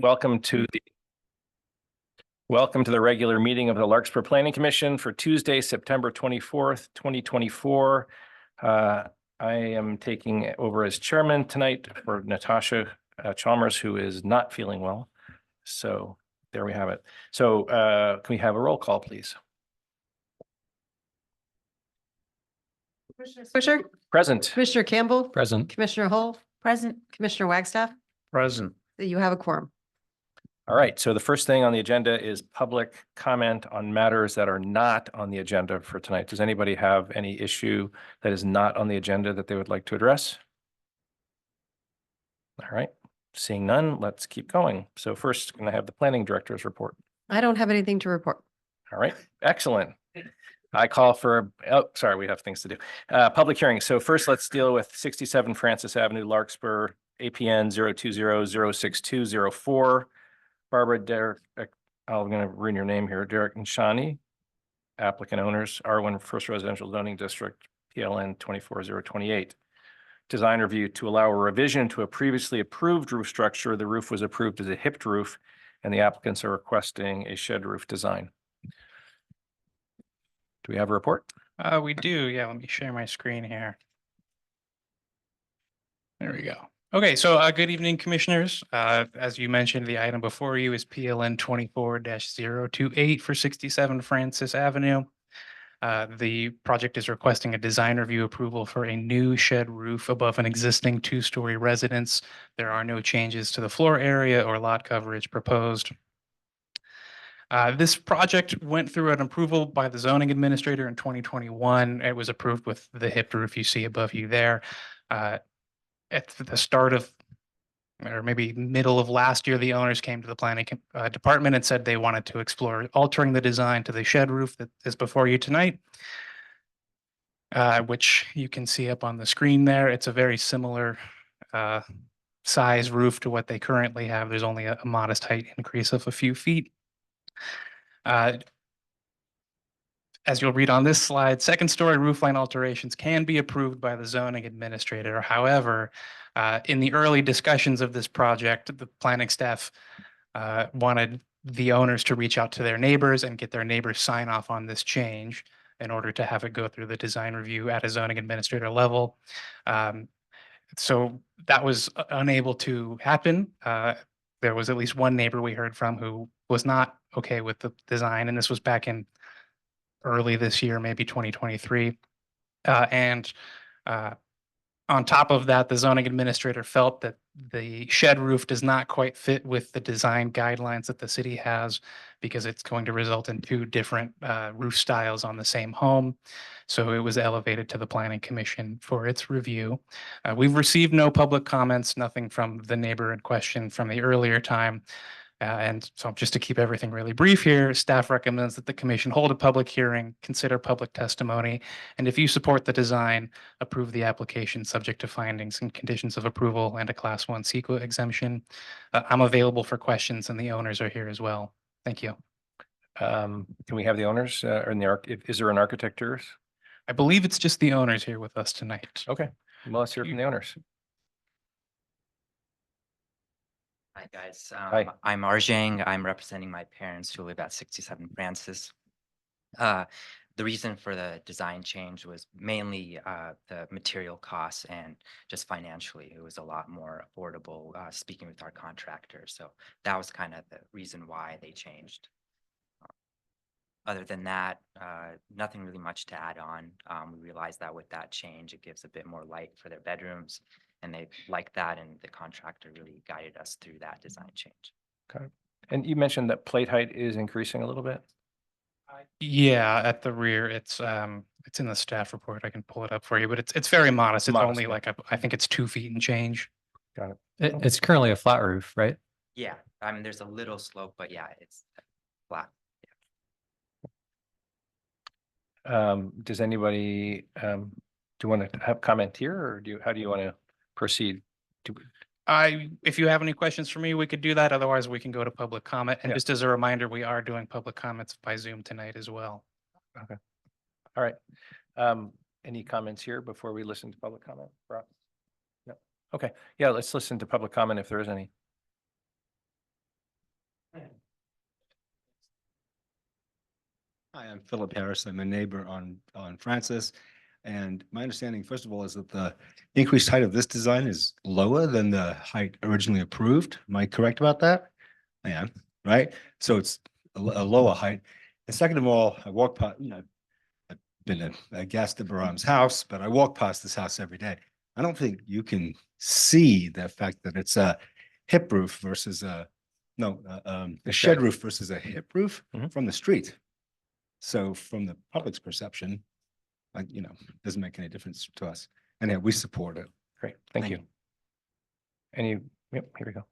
Welcome to the regular meeting of the Larkspur Planning Commission for Tuesday, September 24th, 2024. I am taking over as chairman tonight for Natasha Chalmers, who is not feeling well. So there we have it. So can we have a roll call, please? Commissioner Swisher? Present. Commissioner Campbell? Present. Commissioner Hull? Present. Commissioner Wagstaff? Present. You have a quorum. All right, so the first thing on the agenda is public comment on matters that are not on the agenda for tonight. Does anybody have any issue that is not on the agenda that they would like to address? All right, seeing none, let's keep going. So first, I'm going to have the planning director's report. I don't have anything to report. All right, excellent. I call for, sorry, we have things to do. Public hearing. So first, let's deal with 67 Francis Avenue, Larkspur, APN 020-06204. Barbara, Derek, I'm going to ruin your name here, Derek and Shani, applicant owners, R1 First Residential Zoning District, PLN 24028. Design review to allow a revision to a previously approved roof structure. The roof was approved as a hipped roof, and the applicants are requesting a shed roof design. Do we have a report? We do. Yeah, let me share my screen here. There we go. Okay, so good evening, commissioners. As you mentioned, the item before you is PLN 24-028 for 67 Francis Avenue. The project is requesting a design review approval for a new shed roof above an existing two-story residence. There are no changes to the floor area or lot coverage proposed. This project went through an approval by the zoning administrator in 2021. It was approved with the hipped roof you see above you there. At the start of, or maybe middle of last year, the owners came to the planning department and said they wanted to explore altering the design to the shed roof that is before you tonight, which you can see up on the screen there. It's a very similar size roof to what they currently have. There's only a modest height increase of a few feet. As you'll read on this slide, second story roof line alterations can be approved by the zoning administrator. However, in the early discussions of this project, the planning staff wanted the owners to reach out to their neighbors and get their neighbors sign off on this change in order to have it go through the design review at a zoning administrator level. So that was unable to happen. There was at least one neighbor we heard from who was not okay with the design, and this was back in early this year, maybe 2023. On top of that, the zoning administrator felt that the shed roof does not quite fit with the design guidelines that the city has because it's going to result in two different roof styles on the same home. So it was elevated to the planning commission for its review. We've received no public comments, nothing from the neighbor in question from the earlier time. And so just to keep everything really brief here, staff recommends that the commission hold a public hearing, consider public testimony, and if you support the design, approve the application subject to findings and conditions of approval and a Class 1 CEQA exemption. I'm available for questions and the owners are here as well. Thank you. Can we have the owners is there an architect here? I believe it's just the owners here with us tonight. Okay, well, let's hear from the owners. Hi guys, Hi. I'm Arjang. I'm representing my parents who live at 67 Francis. The reason for the design change was mainly the material costs and just financially, it was a lot more affordable speaking with our contractor. So that was kind of the reason why they changed. Other than that, nothing really much to add on. We realized that with that change, it gives a bit more light for their bedrooms. And they like that, and the contractor really guided us through that design change. Okay. And you mentioned that plate height is increasing a little bit. Yeah, at the rear, it's in the staff report. I can pull it up for you, but it's very modest. It's only like I think it's 2 feet and change. Got it. It's currently a flat roof, right? Yeah, I mean, there's a little slope, but yeah, it's flat. Does anybody do you want to have comment here, or how do you want to proceed? If you have any questions for me, we could do that. Otherwise, we can go to public comment. And Yeah. just as a reminder, we are doing public comments by Zoom tonight as well. Okay. All right. Any comments here before we listen to public comment? Rob? No. Okay. Yeah, let's listen to public comment if there is any. Hi, I'm Philip Harris. I'm a neighbor on Francis. And my understanding, first of all, is that the increased height of this design is lower than the height originally approved. Am I correct about that? I am, right? So it's a lower height. And second of all, I walk past, I've been a guest at Baram's house, but I walk past this house every day. I don't think you can see the fact that it's a hip roof versus a shed roof versus a hip roof Mhm. from the street. So from the public's perception, doesn't make any difference to us. And yeah, we support it. Great, thank Thank you. Yep, here we go.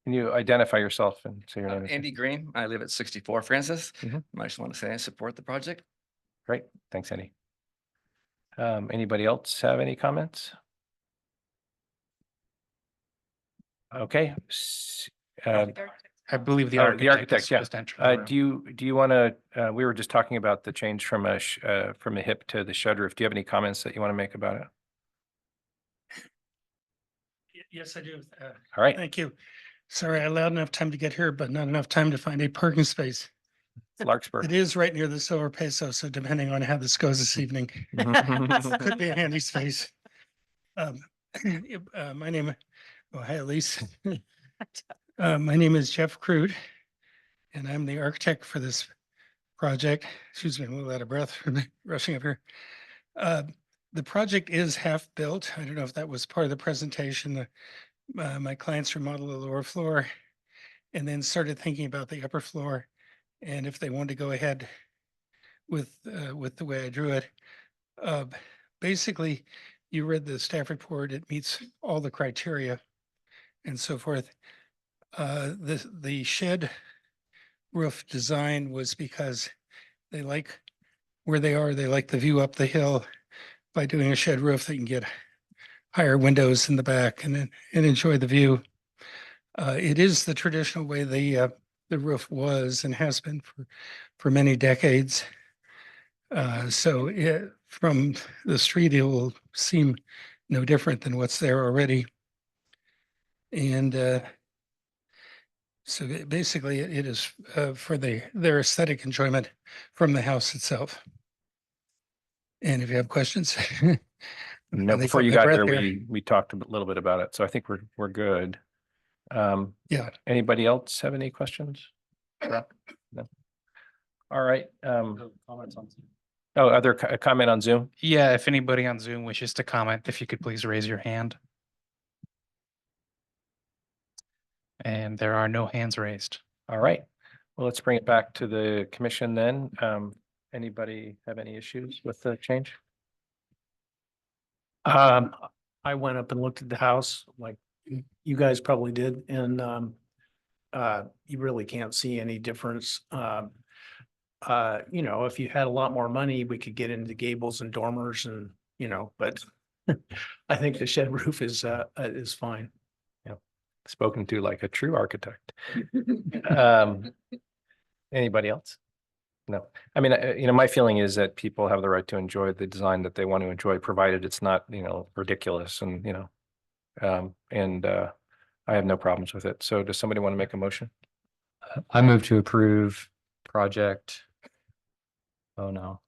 Can you identify yourself and say your name? and- Andy Green, I live at 64 Francis. Mhm. I just want to say I support the project. Great, thanks, Andy. Anybody else have any comments? Okay. I believe the Oh, architect. the architect, is yeah. just entering the room. Do you want to, we were just talking about the change from a hip to the shed roof. Do you have any comments that you want to make about it? Yes, I do. All right, Thank you. Sorry, I allowed enough time to get here, but not enough time to find a parking space. Larkspur. It is right near the Silver Peso, so depending on how this goes this evening, could be a handy space. My name, oh, hi, Elise. My name is Jeff Crude, and I'm the architect for this project. Excuse me, I'm a little out of breath from rushing up here. The project is half built. I don't know if that was part of the presentation. My clients remodeled the lower floor and then started thinking about the upper floor and if they wanted to go ahead with the way I drew it. Basically, you read the staff report, it meets all the criteria and so forth. The shed roof design was because they like where they are, they like the view up the hill. By doing a shed roof, they can get higher windows in the back and enjoy the view. It is the traditional way the roof was and has been for many decades. So from the street, it will seem no different than what's there already. And so basically, it is for their aesthetic enjoyment from the house itself. And if you have questions. No, they before caught you my got breath there, here. we talked a little bit about it, so I think we're good. Yeah. Anybody else have any questions? No. All right. Other comment on Zoom? Yeah, if anybody on Zoom wishes to comment, if you could please raise your hand. And there are no hands raised. All right. Well, let's bring it back to the commission then. Anybody have any issues with the change? I went up and looked at the house like you guys probably did, and you really can't see any difference. If you had a lot more money, we could get into gables and dormers and, but I think the shed roof is fine. Spoken to like a true architect. Anybody else? No, I mean, my feeling is that people have the right to enjoy the design that they want to enjoy, provided it's not, ridiculous and, I have no problems with it. So does somebody want to make a motion? I move to approve project. Oh, no.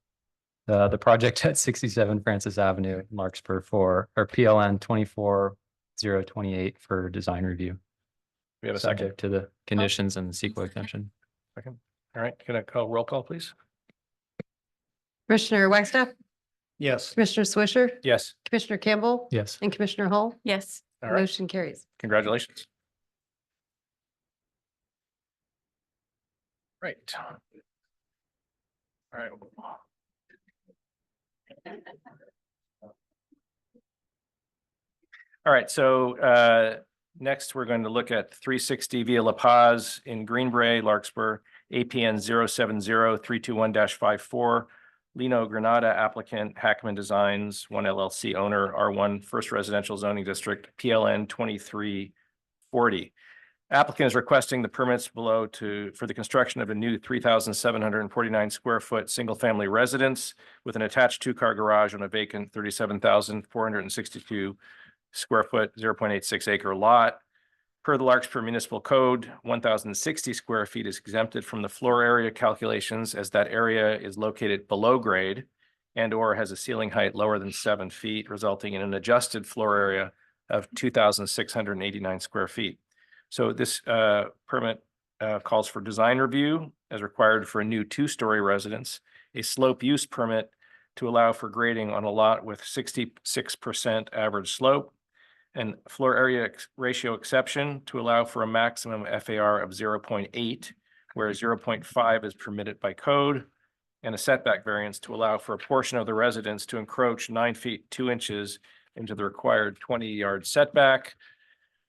The project at 67 Francis Avenue, Larkspur for, or PLN 24028 for design review. We have a second. Subject to the conditions and the CEQA exemption. Second. All right, can I call roll call, please? Commissioner Wagstaff, Yes. Commissioner Swisher, Yes, Commissioner Campbell. Yes. And Commissioner Hull. Yes. all right, Motion carries. congratulations. Right. All right. All right, so next we're going to look at 360 Via La Paz in Greenbrae, Larkspur, APN 070-321-54. Lino Granada applicant, Hackman Designs, 1 LLC owner, R1 First Residential Zoning District, PLN 2340. Applicant is requesting the permits below for the construction of a new 3,749 square foot single family residence with an attached 2-car garage on a vacant 37,462 square foot, 0.86 acre lot. Per the Larkspur Municipal Code, 1,060 square feet is exempted from the floor area calculations as that area is located below grade and or has a ceiling height lower than 7 feet, resulting in an adjusted floor area of 2,689 square feet. So this permit calls for design review as required for a new 2-story residence, a slope use permit to allow for grading on a lot with 66% average slope, and floor area ratio exception to allow for a maximum FAR of 0.8, where 0.5 is permitted by code, and a setback variance to allow for a portion of the residence to encroach 9 feet 2 inches into the required 20-yard setback,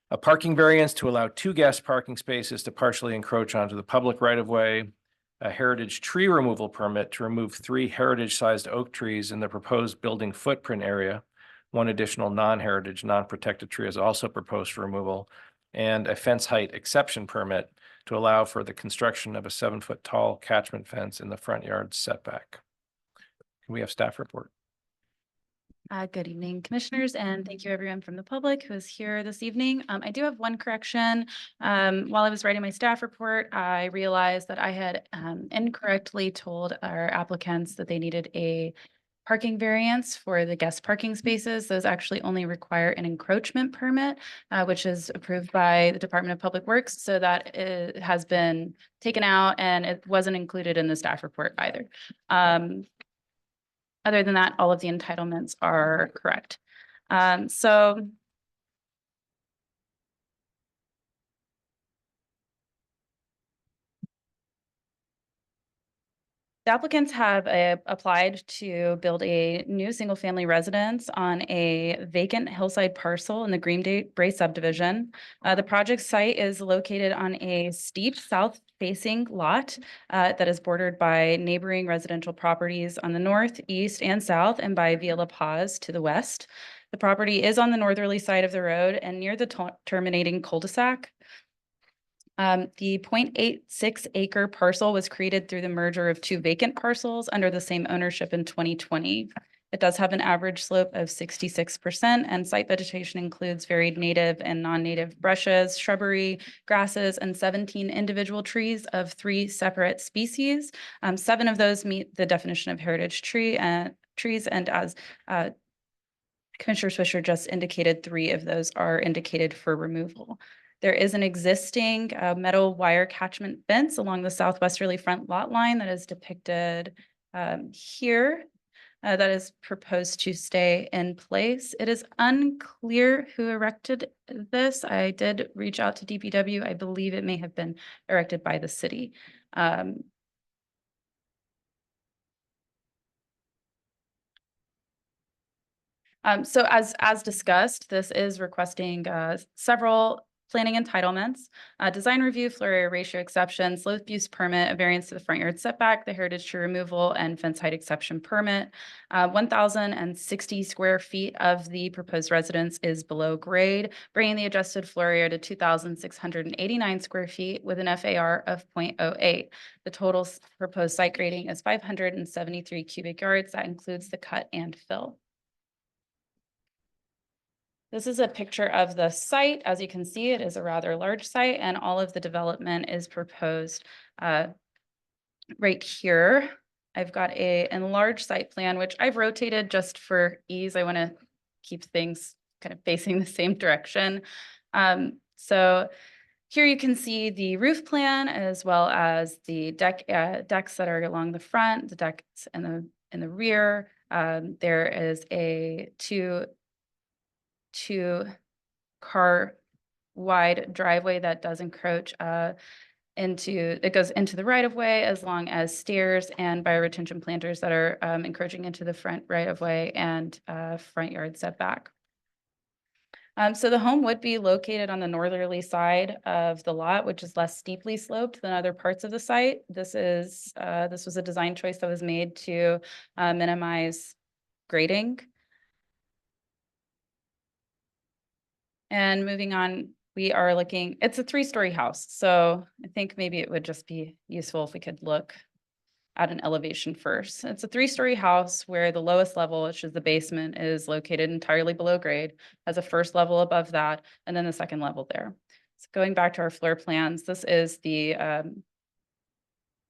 a parking variance to allow 2 guest parking spaces to partially encroach onto the public right-of-way, a heritage tree removal permit to remove 3 heritage-sized oak trees in the proposed building footprint area. 1 additional non-heritage, non-protected tree is also proposed for removal, and a fence height exception permit to allow for the construction of a 7-foot tall catchment fence in the front yard setback. Can we have staff report? Good evening, commissioners, and thank you everyone from the public who is here this evening. I do have one correction. While I was writing my staff report, I realized that I had incorrectly told our applicants that they needed a parking variance for the guest parking spaces. Those actually only require an encroachment permit, which is approved by the Department of Public Works. So that has been taken out and it wasn't included in the staff report either. Other than that, all of the entitlements are correct. So the applicants have applied to build a new single-family residence on a vacant hillside parcel in the Green Bay subdivision. The project site is located on a steep south-facing lot that is bordered by neighboring residential properties on the north, east, and south, and by Via La Paz to the west. The property is on the northerly side of the road and near the terminating cul-de-sac. The 0.86 acre parcel was created through the merger of 2 vacant parcels under the same ownership in 2020. It does have an average slope of 66%, and site vegetation includes varied native and non-native brushes, shrubbery, grasses, and 17 individual trees of 3 separate species. 7 of those meet the definition of heritage trees, and as Commissioner Swisher just indicated, 3 of those are indicated for removal. There is an existing metal wire catchment fence along the southwesterly front lot line that is depicted here. That is proposed to stay in place. It is unclear who erected this. I did reach out to DPW. I believe it may have been erected by the city. So as discussed, this is requesting several planning entitlements, design review, floor area ratio exception, slope use permit, a variance to the front yard setback, the heritage tree removal, and fence height exception permit. 1,060 square feet of the proposed residence is below grade, bringing the adjusted floor area to 2,689 square feet with an FAR of 0.08. The total proposed site grading is 573 cubic yards. That includes the cut and fill. This is a picture of the site. As you can see, it is a rather large site and all of the development is proposed right here. I've got an enlarged site plan, which I've rotated just for ease. I want to keep things kind of facing the same direction. So here you can see the roof plan as well as the decks that are along the front, the decks in the rear. There is a two-car wide driveway that does encroach it goes into the right of way, as long as stairs and bioretention planters that are encroaching into the front right of way and front yard setback. So the home would be located on the northerly side of the lot, which is less steeply sloped than other parts of the site. This was a design choice that was made to minimize grading. And moving on, we are looking, it's a 3-story house. So I think maybe it would just be useful if we could look at an elevation first. It's a 3-story house where the lowest level, which is the basement, is located entirely below grade, has a first level above that, and then the second level there. So going back to our floor plans, this is the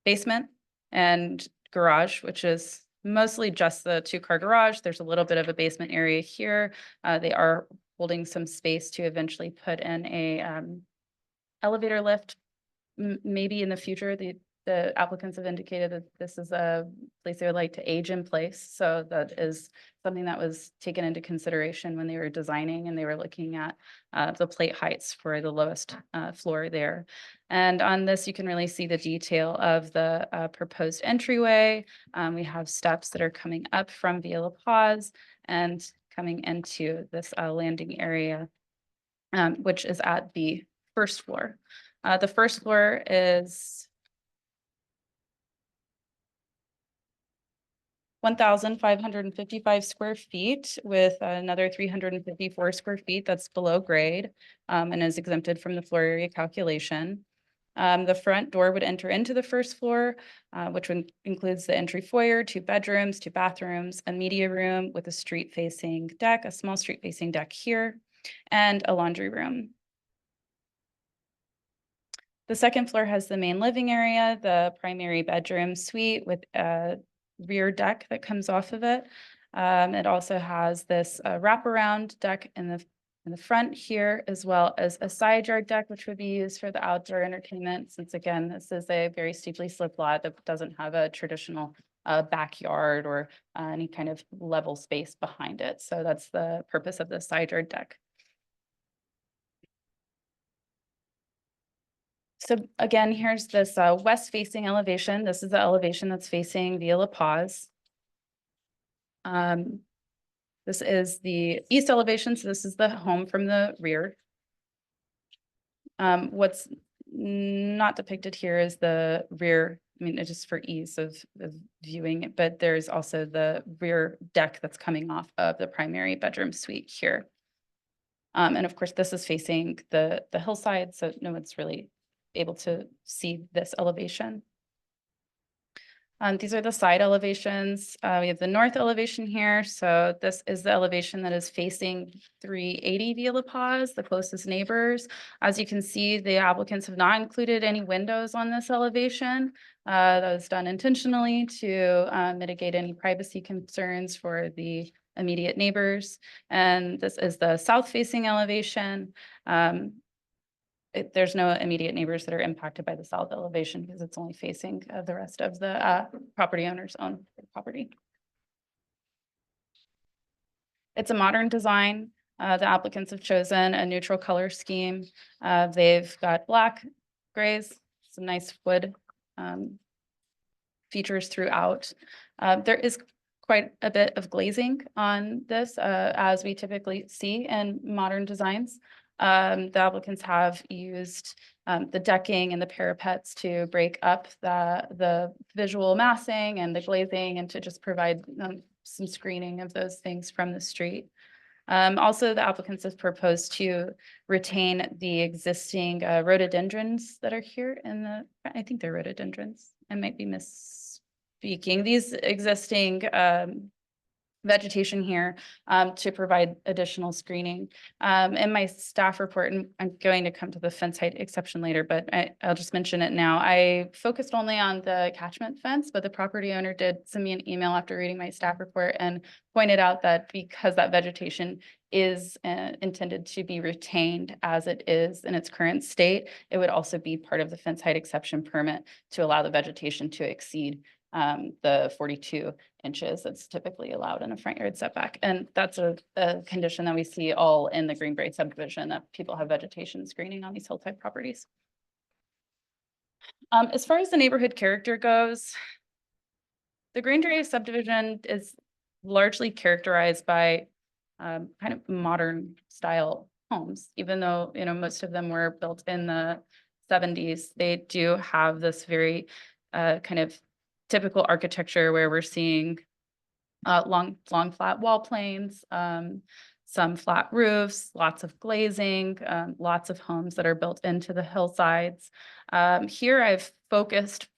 basement and garage, which is mostly just the two-car garage. There's a little bit of a basement area here. They are holding some space to eventually put in a elevator lift. Maybe in the future, the applicants have indicated that this is a place they would like to age in place. So that is something that was taken into consideration when they were designing and they were looking at the plate heights for the lowest floor there. And on this, you can really see the detail of the proposed entryway. We have steps that are coming up from Via La Paz and coming into this landing area, which is at the first floor. The first floor is 1,555 square feet with another 354 square feet that's below grade and is exempted from the floor area calculation. The front door would enter into the first floor, which includes the entry foyer, 2 bedrooms, 2 bathrooms, a media room with a street-facing deck, a small street-facing deck here, and a laundry room. The second floor has the main living area, the primary bedroom suite with a rear deck that comes off of it. It also has this wraparound deck in the front here, as well as a side yard deck, which would be used for the outdoor entertainment. Since again, this is a very steeply sloped lot that doesn't have a traditional backyard or any kind of level space behind it. So that's the purpose of the side yard deck. So again, here's this west-facing elevation. This is the elevation that's facing Via La Paz. This is the east elevation, so this is the home from the rear. What's not depicted here is the rear. I mean, it's just for ease of viewing it, but there's also the rear deck that's coming off of the primary bedroom suite here. And of course, this is facing the hillside, so no one's really able to see this elevation. These are the side elevations. We have the north elevation here. So this is the elevation that is facing 380 Via La Paz, the closest neighbors. As you can see, the applicants have not included any windows on this elevation. That was done intentionally to mitigate any privacy concerns for the immediate neighbors. And this is the south facing elevation. There's no immediate neighbors that are impacted by the south elevation because it's only facing the rest of the property owner's own property. It's a modern design. The applicants have chosen a neutral color scheme. They've got black, grays, some nice wood features throughout. There is quite a bit of glazing on this, as we typically see in modern designs. The applicants have used the decking and the parapets to break up the visual massing and the glazing and to just provide some screening of those things from the street. Also, the applicants have proposed to retain the existing rhododendrons that are here in the, I think they're rhododendrons. I might be misspeaking. These existing vegetation here to provide additional screening. In my staff report, and I'm going to come to the fence height exception later, but I'll just mention it now. I focused only on the catchment fence, but the property owner did send me an email after reading my staff report and pointed out that because that vegetation is intended to be retained as it is in its current state, it would also be part of the fence height exception permit to allow the vegetation to exceed the 42 inches that's typically allowed in a front yard setback. And that's a condition that we see all in the Green Brae subdivision, that people have vegetation screening on these hillside properties. As far as the neighborhood character goes, the Green Brae subdivision is largely characterized by kind of modern style homes, even though, you know, most of them were built in the 70s. They do have this very kind of typical architecture where we're seeing long flat wall planes, some flat roofs, lots of glazing, lots of homes that are built into the hillsides. Here I've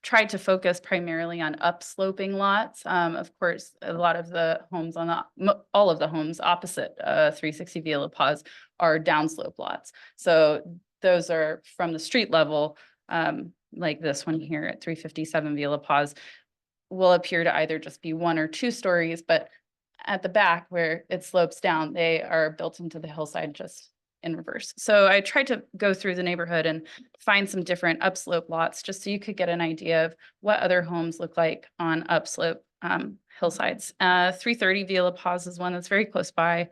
tried to focus primarily on upsloping lots. Of course, a lot of the homes all of the homes opposite 360 Via La Paz are downslope lots. So those are from the street level, like this one here at 357 Villa Paz, will appear to either just be 1 or 2 stories, but at the back where it slopes down, they are built into the hillside just in reverse. So I tried to go through the neighborhood and find some different upslope lots, just so you could get an idea of what other homes look like on upslope hillsides. 330 Villa Paz is one that's very close by.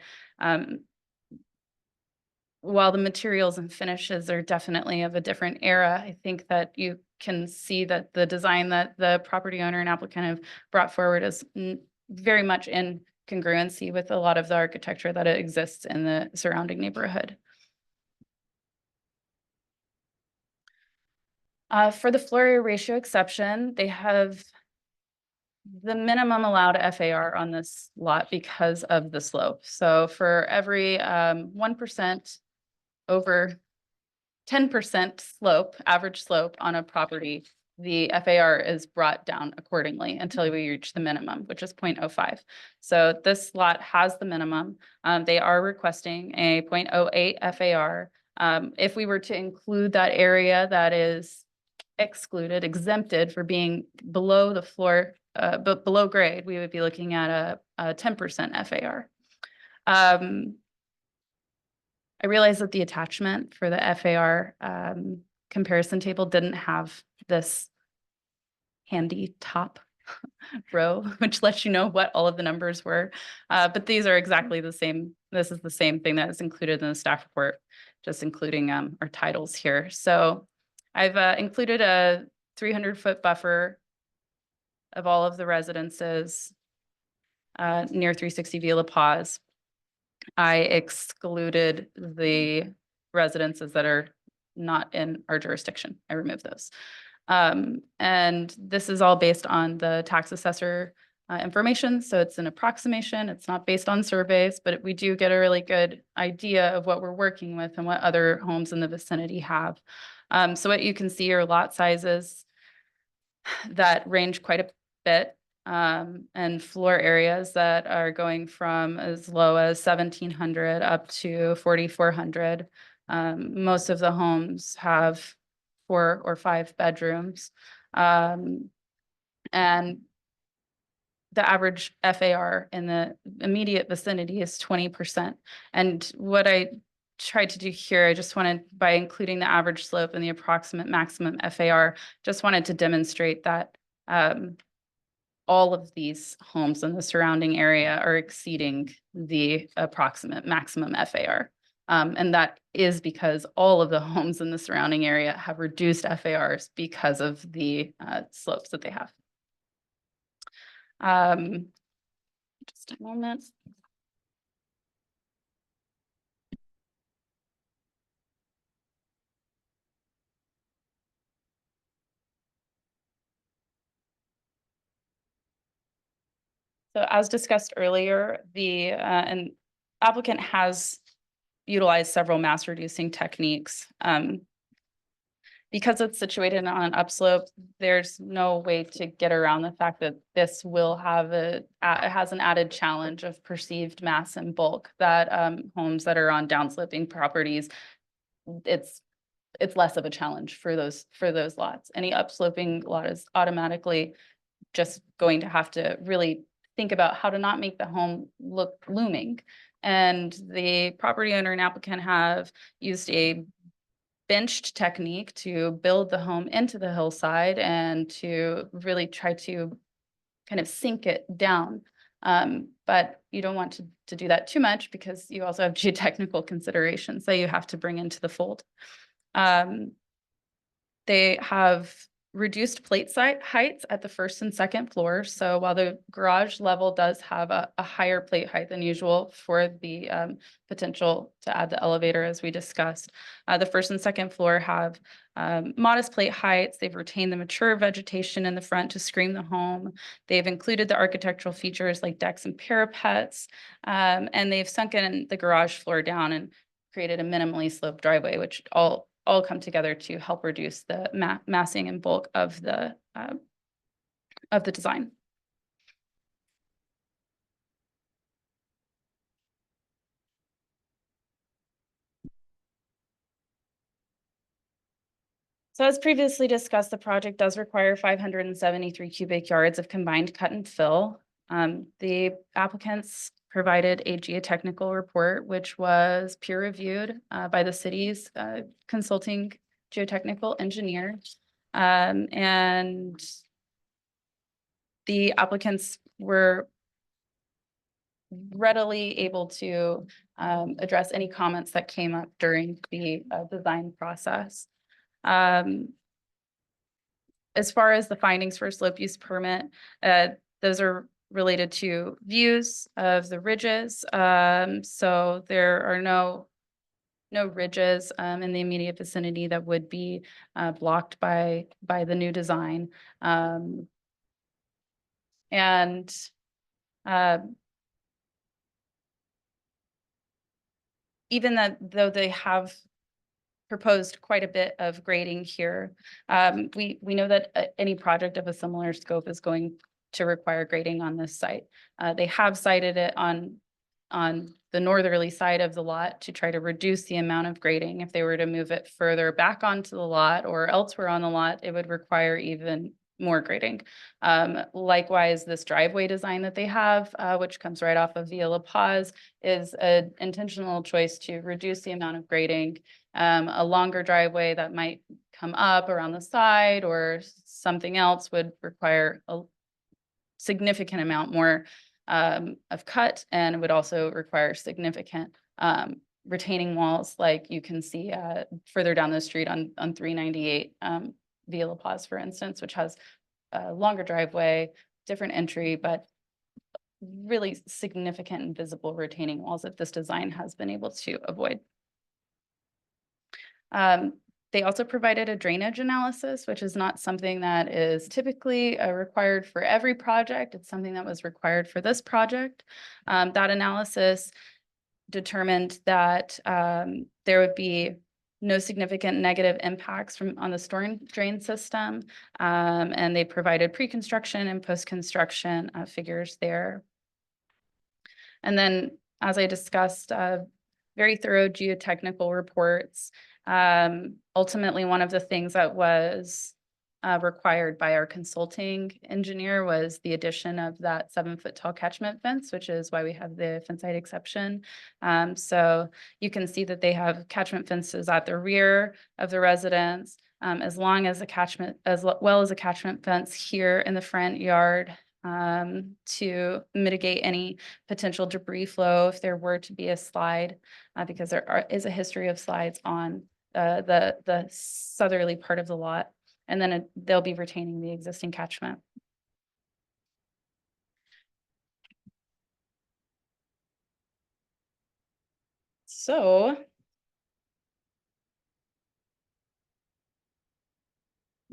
While the materials and finishes are definitely of a different era, I think that you can see that the design that the property owner and applicant have brought forward is very much in congruency with a lot of the architecture that exists in the surrounding neighborhood. For the floor area ratio exception, they have the minimum allowed FAR on this lot because of the slope. So for every 1% over 10% slope, average slope on a property, the FAR is brought down accordingly until we reach the minimum, which is 0.05. So this lot has the minimum. They are requesting a 0.08 FAR. If we were to include that area that is exempted for being below the floor, but below grade, we would be looking at a 10% FAR. I realized that the attachment for the FAR comparison table didn't have this handy top row, which lets you know what all of the numbers were. But these are exactly the same. This is the same thing that is included in the staff report, just including our titles here. So I've included a 300-foot buffer of all of the residences near 360 Villa Paz. I excluded the residences that are not in our jurisdiction. I removed those. And this is all based on the tax assessor information. So it's an approximation. It's not based on surveys, but we do get a really good idea of what we're working with and what other homes in the vicinity have. So what you can see are lot sizes that range quite a bit. And floor areas that are going from as low as 1,700 up to 4,400. Most of the homes have 4 or 5 bedrooms. And the average FAR in the immediate vicinity is 20%. And what I tried to do here, I just wanted, by including the average slope and the approximate maximum FAR, just wanted to demonstrate that all of these homes in the surrounding area are exceeding the approximate maximum FAR. And that is because all of the homes in the surrounding area have reduced FARs because of the slopes that they have. Just a moment. So as discussed earlier, the an applicant has utilized several mass reducing techniques. Because it's situated on an upslope, there's no way to get around the fact that this will have it has an added challenge of perceived mass and bulk that homes that are on downsloping properties, it's less of a challenge for those lots. Any upsloping lot is automatically just going to have to really think about how to not make the home look looming. And the property owner and applicant have used a benched technique to build the home into the hillside and to really try to kind of sink it down. But you don't want to do that too much because you also have geotechnical considerations that you have to bring into the fold. They have reduced plate site heights at the first and second floors. So while the garage level does have a higher plate height than usual for the potential to add the elevator, as we discussed, the first and second floor have modest plate heights. They've retained the mature vegetation in the front to screen the home. They've included the architectural features like decks and parapets, and they've sunken the garage floor down and created a minimally sloped driveway, which all come together to help reduce the massing and bulk of the design. So as previously discussed, the project does require 573 cubic yards of combined cut and fill. The applicants provided a geotechnical report, which was peer reviewed by the city's consulting geotechnical engineer. And the applicants were readily able to address any comments that came up during the design process. As far as the findings for slope use permit, those are related to views of the ridges. So there are no ridges in the immediate vicinity that would be blocked by the new design. And even though they have proposed quite a bit of grading here, we know that any project of a similar scope is going to require grading on this site. They have cited it on the northerly side of the lot to try to reduce the amount of grading. If they were to move it further back onto the lot or elsewhere on the lot, it would require even more grading. Likewise, this driveway design that they have, which comes right off of Via La Paz, is an intentional choice to reduce the amount of grading. A longer driveway that might come up around the side or something else would require a significant amount more of cut, and would also require significant retaining walls, like you can see further down the street on 398 Via La Paz, for instance, which has a longer driveway, different entry, but really significant and visible retaining walls that this design has been able to avoid. They also provided a drainage analysis, which is not something that is typically required for every project. It's something that was required for this project. That analysis determined that there would be no significant negative impacts on the storm drain system. And they provided pre-construction and post-construction figures there. And then, as I discussed, very thorough geotechnical reports. Ultimately, one of the things that was required by our consulting engineer was the addition of that 7-foot tall catchment fence, which is why we have the fence height exception. So you can see that they have catchment fences at the rear of the residence, as long as a catchment, as well as a catchment fence here in the front yard, to mitigate any potential debris flow if there were to be a slide, because there is a history of slides on the southerly part of the lot. And then they'll be retaining the existing catchment. So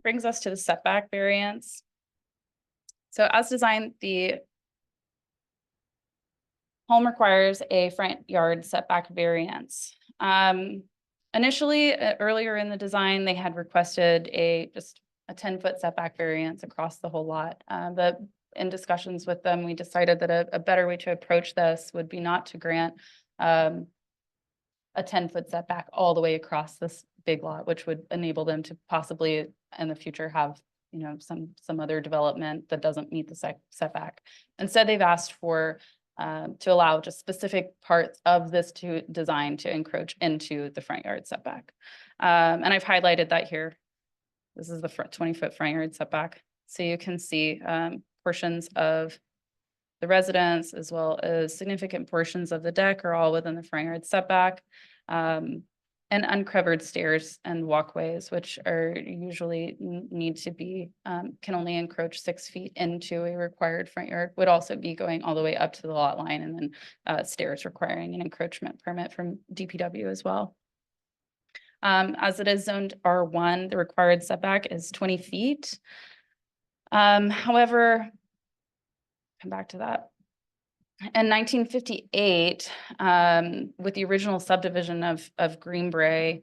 brings us to the setback variance. So as designed, the home requires a front yard setback variance. Initially, earlier in the design, they had requested just a 10-foot setback variance across the whole lot. But in discussions with them, we decided that a better way to approach this would be not to grant a 10-foot setback all the way across this big lot, which would enable them to possibly in the future have, you know, some other development that doesn't meet the setback. Instead, they've asked for to allow just specific parts of this design to encroach into the front yard setback. And I've highlighted that here. This is the 20-foot front yard setback. So you can see portions of the residence as well as significant portions of the deck are all within the front yard setback. And uncovered stairs and walkways, which are usually need to be, can only encroach 6 feet into a required front yard, would also be going all the way up to the lot line, and then stairs requiring an encroachment permit from DPW as well. As it is zoned R1, the required setback is 20 feet. However, come back to that. In 1958, with the original subdivision of Greenbrae,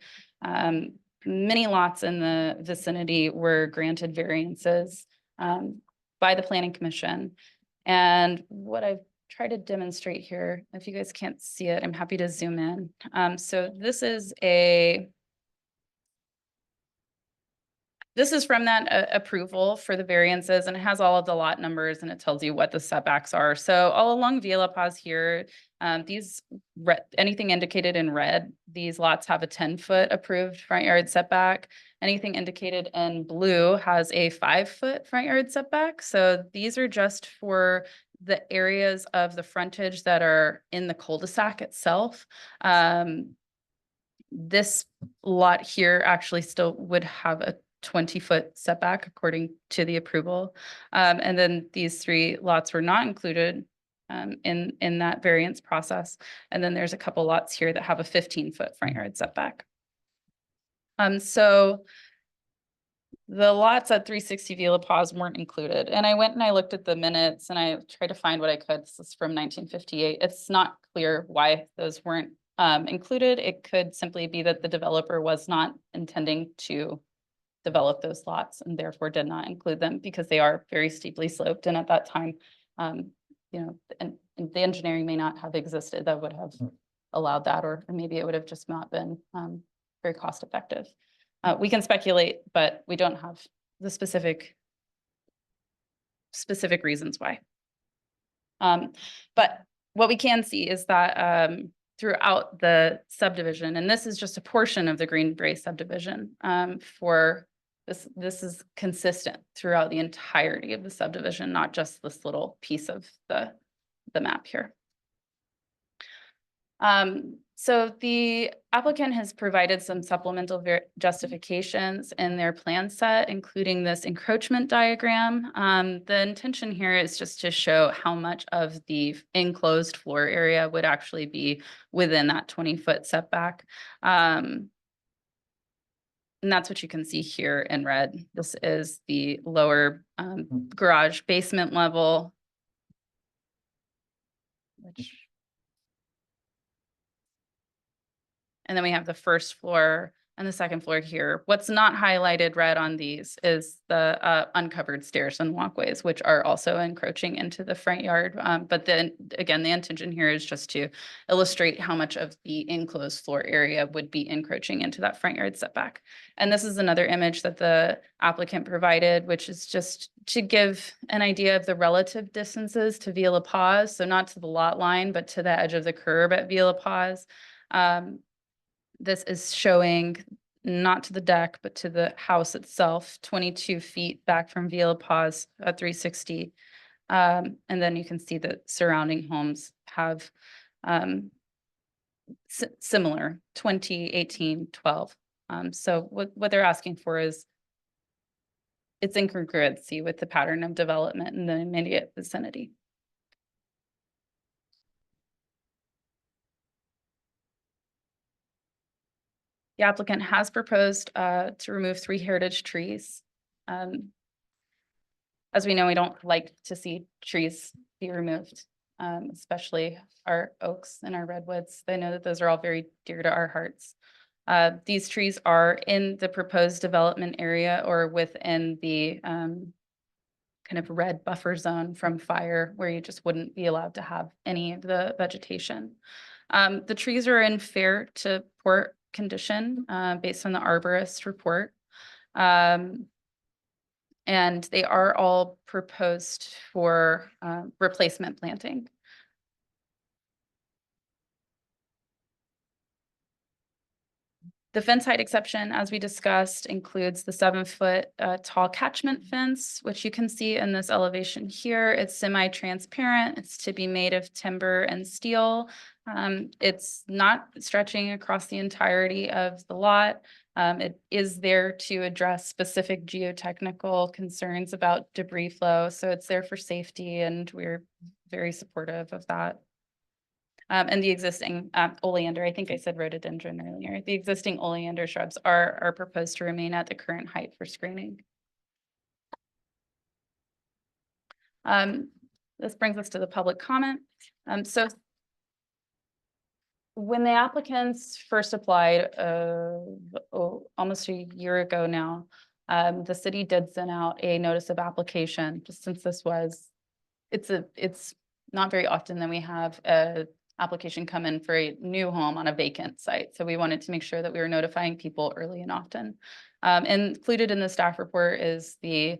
many lots in the vicinity were granted variances by the Planning Commission. And what I've tried to demonstrate here, if you guys can't see it, I'm happy to zoom in. So this is This is from that approval for the variances, and it has all of the lot numbers, and it tells you what the setbacks are. So all along Via La Paz here, anything indicated in red, these lots have a 10-foot approved front yard setback. Anything indicated in blue has a 5-foot front yard setback. So these are just for the areas of the frontage that are in the cul-de-sac itself. This lot here actually still would have a 20-foot setback according to the approval. And then these 3 lots were not included in that variance process. And then there's a couple lots here that have a 15-foot front yard setback. So the lots at 360 Via La Paz weren't included. And I went and I looked at the minutes and I tried to find what I could. This is from 1958. It's not clear why those weren't included. It could simply be that the developer was not intending to develop those lots and therefore did not include them because they are very steeply sloped. And at that time, and the engineering may not have existed that would have allowed that, or maybe it would have just not been very cost effective. We can speculate, but we don't have the specific reasons why. But what we can see is that throughout the subdivision, and this is just a portion of the Green Bay subdivision, for this is consistent throughout the entirety of the subdivision, not just this little piece of the map here. So the applicant has provided some supplemental justifications in their plan set, including this encroachment diagram. The intention here is just to show how much of the enclosed floor area would actually be within that 20-foot setback. And that's what you can see here in red. This is the lower garage basement level, and then we have the first floor and the second floor here. What's not highlighted red on these is the uncovered stairs and walkways, which are also encroaching into the front yard. But then again, the intention here is just to illustrate how much of the enclosed floor area would be encroaching into that front yard setback. And this is another image that the applicant provided, which is just to give an idea of the relative distances to Via La Paz. So not to the lot line, but to the edge of the curb at Via La Paz. This is showing not to the deck, but to the house itself, 22 feet back from Via La Paz at 360. And then you can see that surrounding homes have similar 20, 18, 12. So what they're asking for is it's in congruency with the pattern of development in the immediate vicinity. The applicant has proposed to remove 3 heritage trees. As we know, we don't like to see trees be removed, especially our oaks and our redwoods. I know that those are all very dear to our hearts. These trees are in the proposed development area or within the kind of red buffer zone from fire, where you just wouldn't be allowed to have any of the vegetation. The trees are in fair to poor condition based on the arborist report. And they are all proposed for replacement planting. The fence height exception, as we discussed, includes the 7-foot tall catchment fence, which you can see in this elevation here. It's semi-transparent. It's to be made of timber and steel. It's not stretching across the entirety of the lot. It is there to address specific geotechnical concerns about debris flow. So it's there for safety, and we're very supportive of that. And the existing oleander, I think I said rhododendron earlier. The existing oleander shrubs are proposed to remain at the current height for screening. This brings us to the public comment. So when the applicants first applied almost a year ago now, the city did send out a notice of application, just since it's not very often that we have a application come in for a new home on a vacant site. So we wanted to make sure that we were notifying people early and often. Included in the staff report is the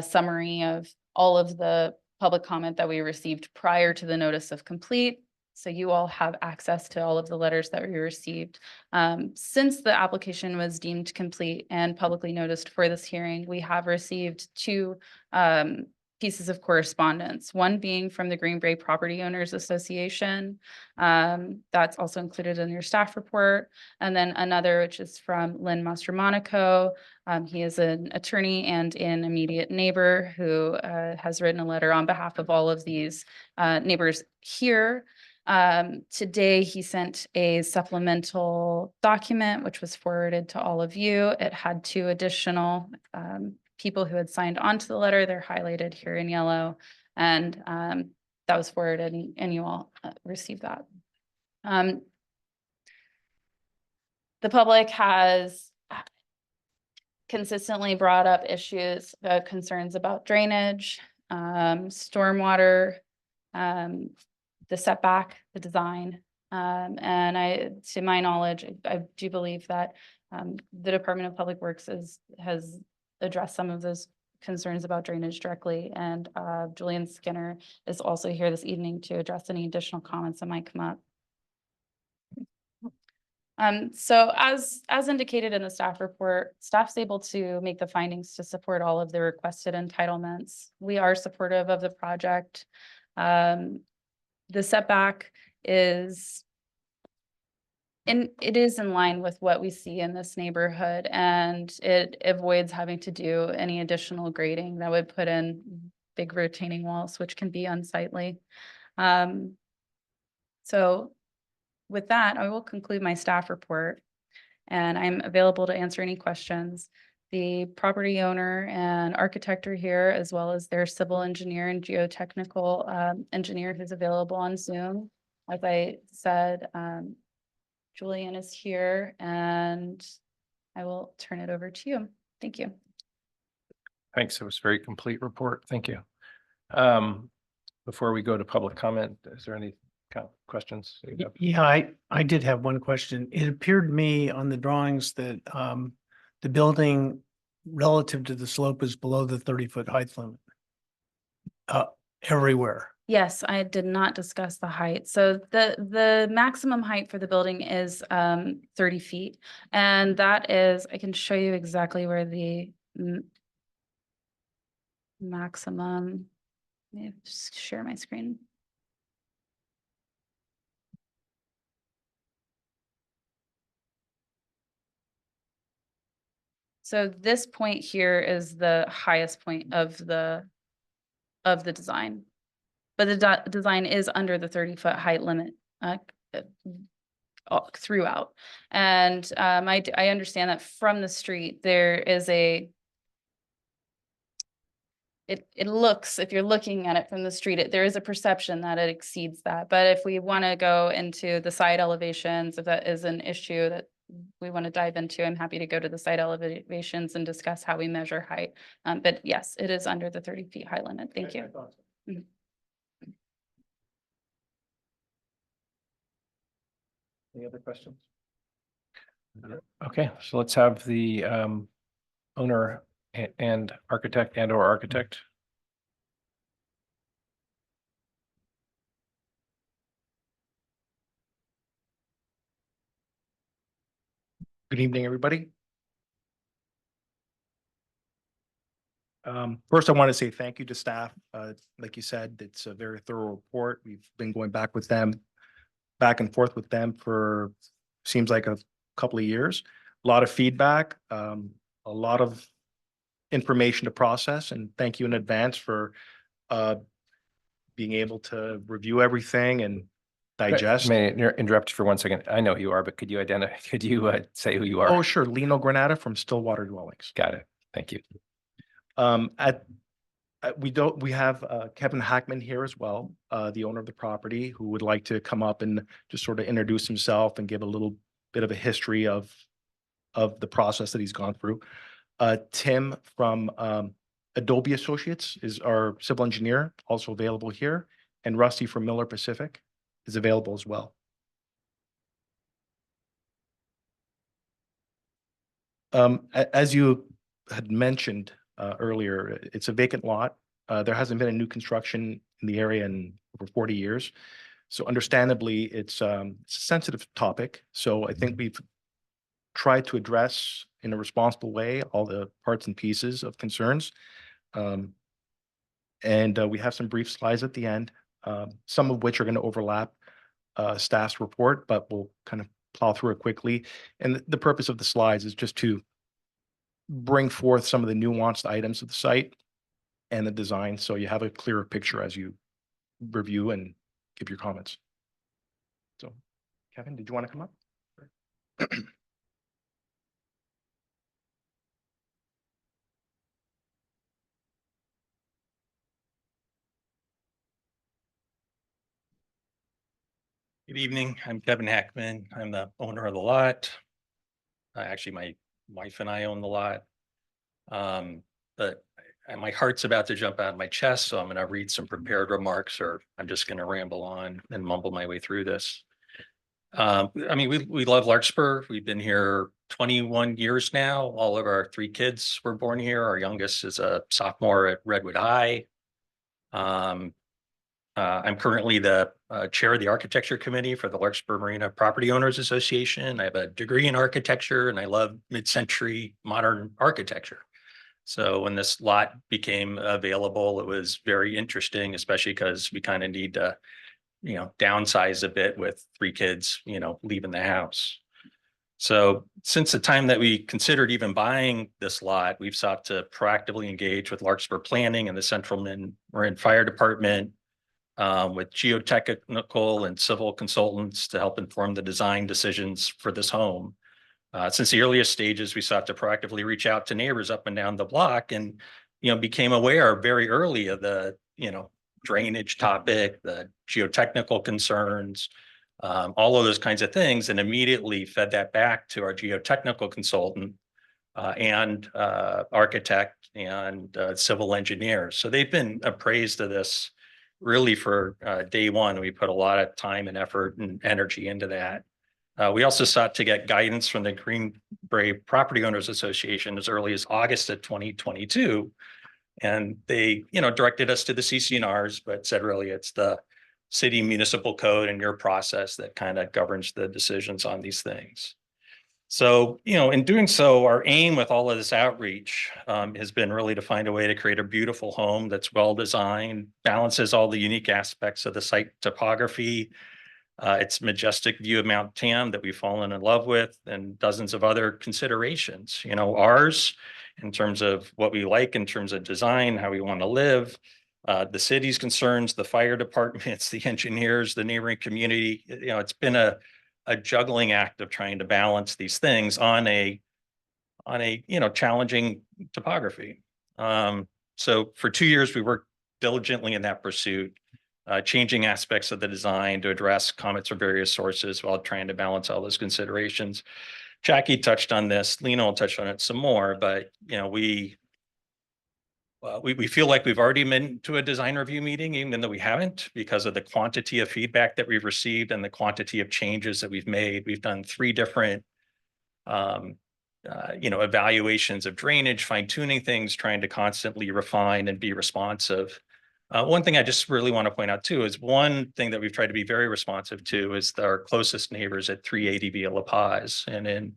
summary of all of the public comment that we received prior to the notice of complete. So you all have access to all of the letters that we received. Since the application was deemed complete and publicly noticed for this hearing, we have received two pieces of correspondence, one being from the Green Bay Property Owners Association. That's also included in your staff report. And then another, which is from Lynn Mastromonaco. He is an attorney and an immediate neighbor who has written a letter on behalf of all of these neighbors here. Today, he sent a supplemental document, which was forwarded to all of you. It had two additional people who had signed on to the letter. They're highlighted here in yellow. And that was forwarded and you all received that. The public has consistently brought up issues, concerns about drainage, stormwater, the setback, the design. And to my knowledge, I do believe that the Department of Public Works has addressed some of those concerns about drainage directly. And Julian Skinner is also here this evening to address any additional comments that might come up. So as indicated in the staff report, staff's able to make the findings to support all of the requested entitlements. We are supportive of the project. The setback is it is in line with what we see in this neighborhood, and it avoids having to do any additional grading that would put in big retaining walls, which can be unsightly. So with that, I will conclude my staff report, and I'm available to answer any questions. The property owner and architect are here, as well as their civil engineer and geotechnical engineer who's available on Zoom. As I said, Julian is here, and I will turn it over to you. Thank you. Thanks. It was a very complete report. Thank you. Before we go to public comment, is there any questions? that you have? Yeah, I did have one question. It appeared to me on the drawings that the building relative to the slope is below the 30-foot height limit. Everywhere. Yes, I did not discuss the height. So the maximum height for the building is 30 feet. And that is, I can show you exactly where the maximum, let me just share my screen. So this point here is the highest point of the design. But the design is under the 30-foot height limit throughout. And I understand that from the street, there is it looks, if you're looking at it from the street, there is a perception that it exceeds that. But if we want to go into the side elevations, if that is an issue that we want to dive into, I'm happy to go to the side elevations and discuss how we measure height. But yes, it is under the 30 feet height limit. Thank you. Mhm. Any other questions? Okay, so let's have the owner and architect and/or architect. Good evening, everybody. First, I want to say thank you to staff. Like you said, it's a very thorough report. We've been going back and forth with them for, seems like a couple of years. A lot of feedback, a lot of information to process, and thank you in advance for being able to review everything and digest. May I interrupt you for 1 second? I know who you are, but could you say who you are? Oh, sure. Lino Granata from Stillwater Dwellings. Got it. Thank you. We have Kevin Hackman here as well, the owner of the property, who would like to come up and just sort of introduce himself and give a little bit of a history of the process that he's gone through. Tim from Adobe Associates is our civil engineer, also available here, and Rusty from Miller Pacific is available as well. As you had mentioned earlier, it's a vacant lot. There hasn't been a new construction in the area in over 40 years. So understandably, it's a sensitive topic. So I think we've tried to address in a responsible way all the parts and pieces of concerns. And we have some brief slides at the end, some of which are going to overlap staff's report, but we'll kind of plow through it quickly. And the purpose of the slides is just to bring forth some of the nuanced items of the site and the design, so you have a clearer picture as you review and give your comments. So, Kevin, did you want to come up? Good evening. I'm Kevin Hackman. I'm the owner of the lot. Actually, my wife and I own the lot. But my heart's about to jump out of my chest, so I'm going to read some prepared remarks, or I'm just going to ramble on and mumble my way through this. I mean, we love Larkspur. We've been here 21 years now. All of our 3 kids were born here. Our youngest is a sophomore at Redwood High. I'm currently the chair of the architecture committee for the Larkspur Marina Property Owners Association. I have a degree in architecture and I love mid-century modern architecture. So when this lot became available, it was very interesting, especially because we kind of need to, downsize a bit with 3 kids, leaving the house. So since the time that we considered even buying this lot, we've sought to proactively engage with Larkspur Planning and the Central Marin Fire Department, with geotechnical and civil consultants to help inform the design decisions for this home. Since the earliest stages, we sought to proactively reach out to neighbors up and down the block and, became aware very early of the, drainage topic, the geotechnical concerns, all of those kinds of things, and immediately fed that back to our geotechnical consultant and architect and civil engineers. So they've been appraised of this really for day one. We put a lot of time and effort and energy into that. We also sought to get guidance from the Green Brave Property Owners Association as early as August of 2022. And they, directed us to the CCNRs, but said really it's the city municipal code and your process that kind of governs the decisions on these things. So, in doing so, our aim with all of this outreach has been really to find a way to create a beautiful home that's well designed, balances all the unique aspects of the site topography, its majestic view of Mount Tam that we've fallen in love with, and dozens of other considerations. Ours, in terms of what we like, in terms of design, how we want to live, the city's concerns, the fire departments, the engineers, the neighboring community. It's been a juggling act of trying to balance these things on a challenging topography. So for 2 years, we worked diligently in that pursuit, changing aspects of the design to address comments from various sources while trying to balance all those considerations. Jackie touched on this, Lena will touch on it some more, but we feel like we've already been to a design review meeting, even though we haven't, because of the quantity of feedback that we've received and the quantity of changes that we've made. We've done 3 different, evaluations of drainage, fine tuning things, trying to constantly refine and be responsive. One thing I just really want to point out too is one thing that we've tried to be very responsive to is our closest neighbors at 380 Via La Paz. And in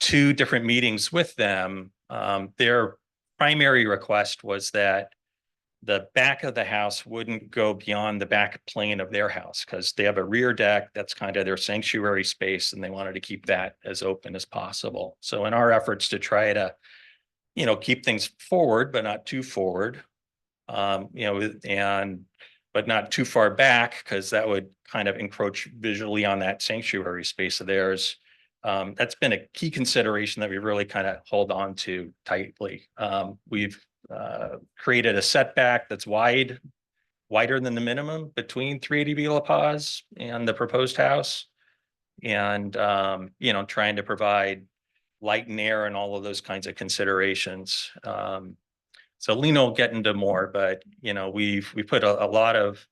2 different meetings with them, their primary request was that the back of the house wouldn't go beyond the back plane of their house because they have a rear deck that's kind of their sanctuary space, and they wanted to keep that as open as possible. So in our efforts to try to, keep things forward, but not too forward, but not too far back, because that would kind of encroach visually on that sanctuary space of theirs. That's been a key consideration that we really kind of hold on to tightly. We've created a setback that's wider than the minimum between 380 Villa Paz and the proposed house. And, trying to provide light and air and all of those kinds of considerations. So Lena will get into more, but, we put a lot of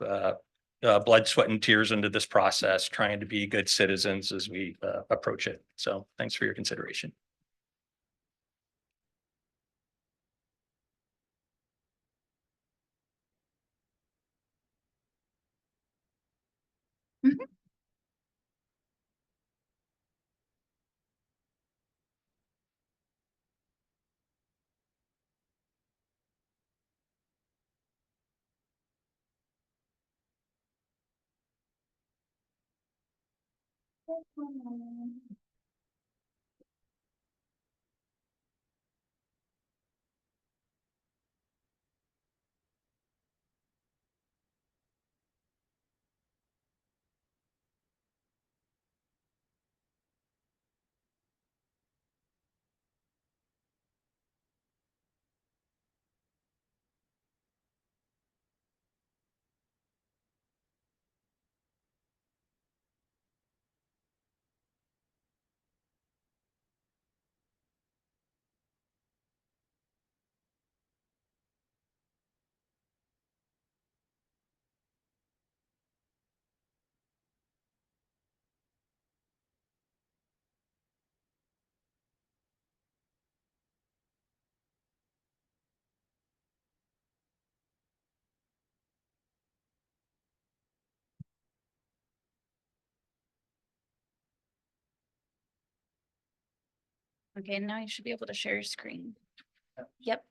blood, sweat, and tears into this process, trying to be good citizens as we approach it. So thanks for your consideration. Mhm. Okay, now you should be able to share your screen. Yep.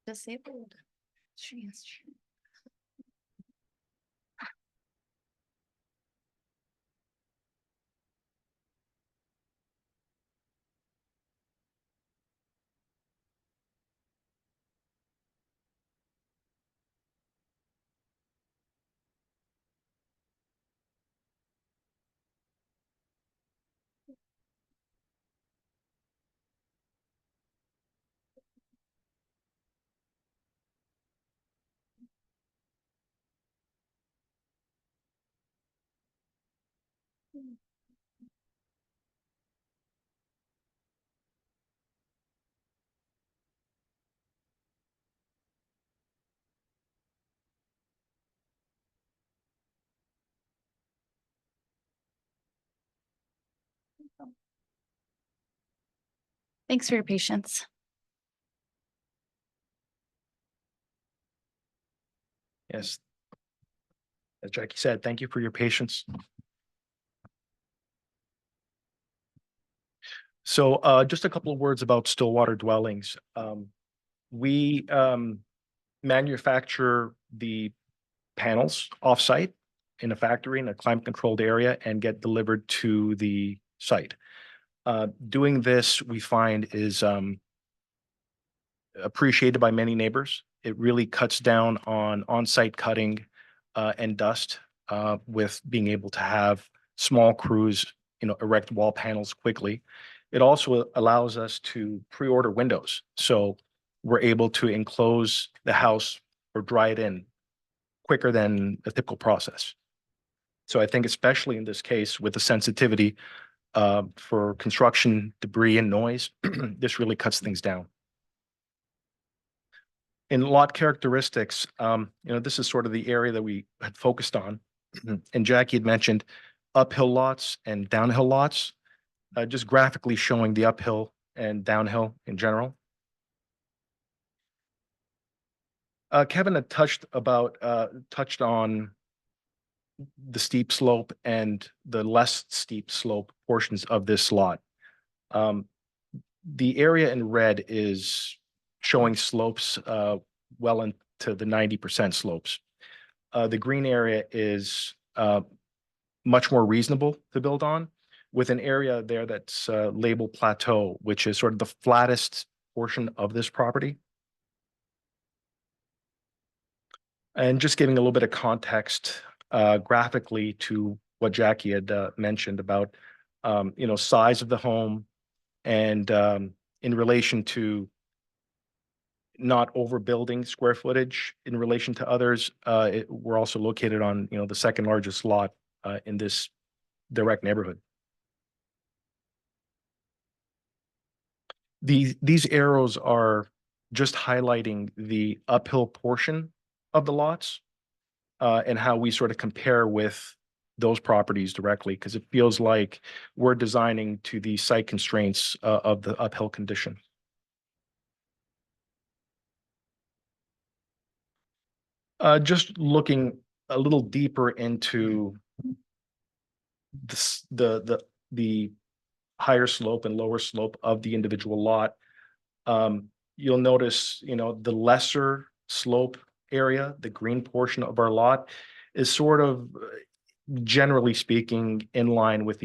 Disabled. Share screen. Thanks for your patience. Yes. As Jackie said, thank you for your patience. So just a couple of words about still water dwellings. We manufacture the panels offsite in a factory in a climate controlled area and get delivered to the site. Doing this, we find, is appreciated by many neighbors. It really cuts down on on-site cutting and dust with being able to have small crews, erect wall panels quickly. It also allows us to pre-order windows. So we're able to enclose the house or dry it in quicker than a typical process. So I think especially in this case with the sensitivity for construction, debris and noise, this really cuts things down. In lot characteristics, this is sort of the area that we had focused on. And Jackie had mentioned uphill lots and downhill lots, just graphically showing the uphill and downhill in general. Kevin had touched on the steep slope and the less steep slope portions of this lot. The area in red is showing slopes well into the 90% slopes. The green area is much more reasonable to build on, with an area there that's labeled plateau, which is sort of the flattest portion of this property. And just giving a little bit of context graphically to what Jackie had mentioned about, size of the home and in relation to not overbuilding square footage in relation to others. We're also located on, the second largest lot in this direct neighborhood. These arrows are just highlighting the uphill portion of the lots and how we sort of compare with those properties directly, because it feels like we're designing to the site constraints of the uphill condition. Just looking a little deeper into the higher slope and lower slope of the individual lot. You'll notice, the lesser slope area, the green portion of our lot is sort of, generally speaking, in line with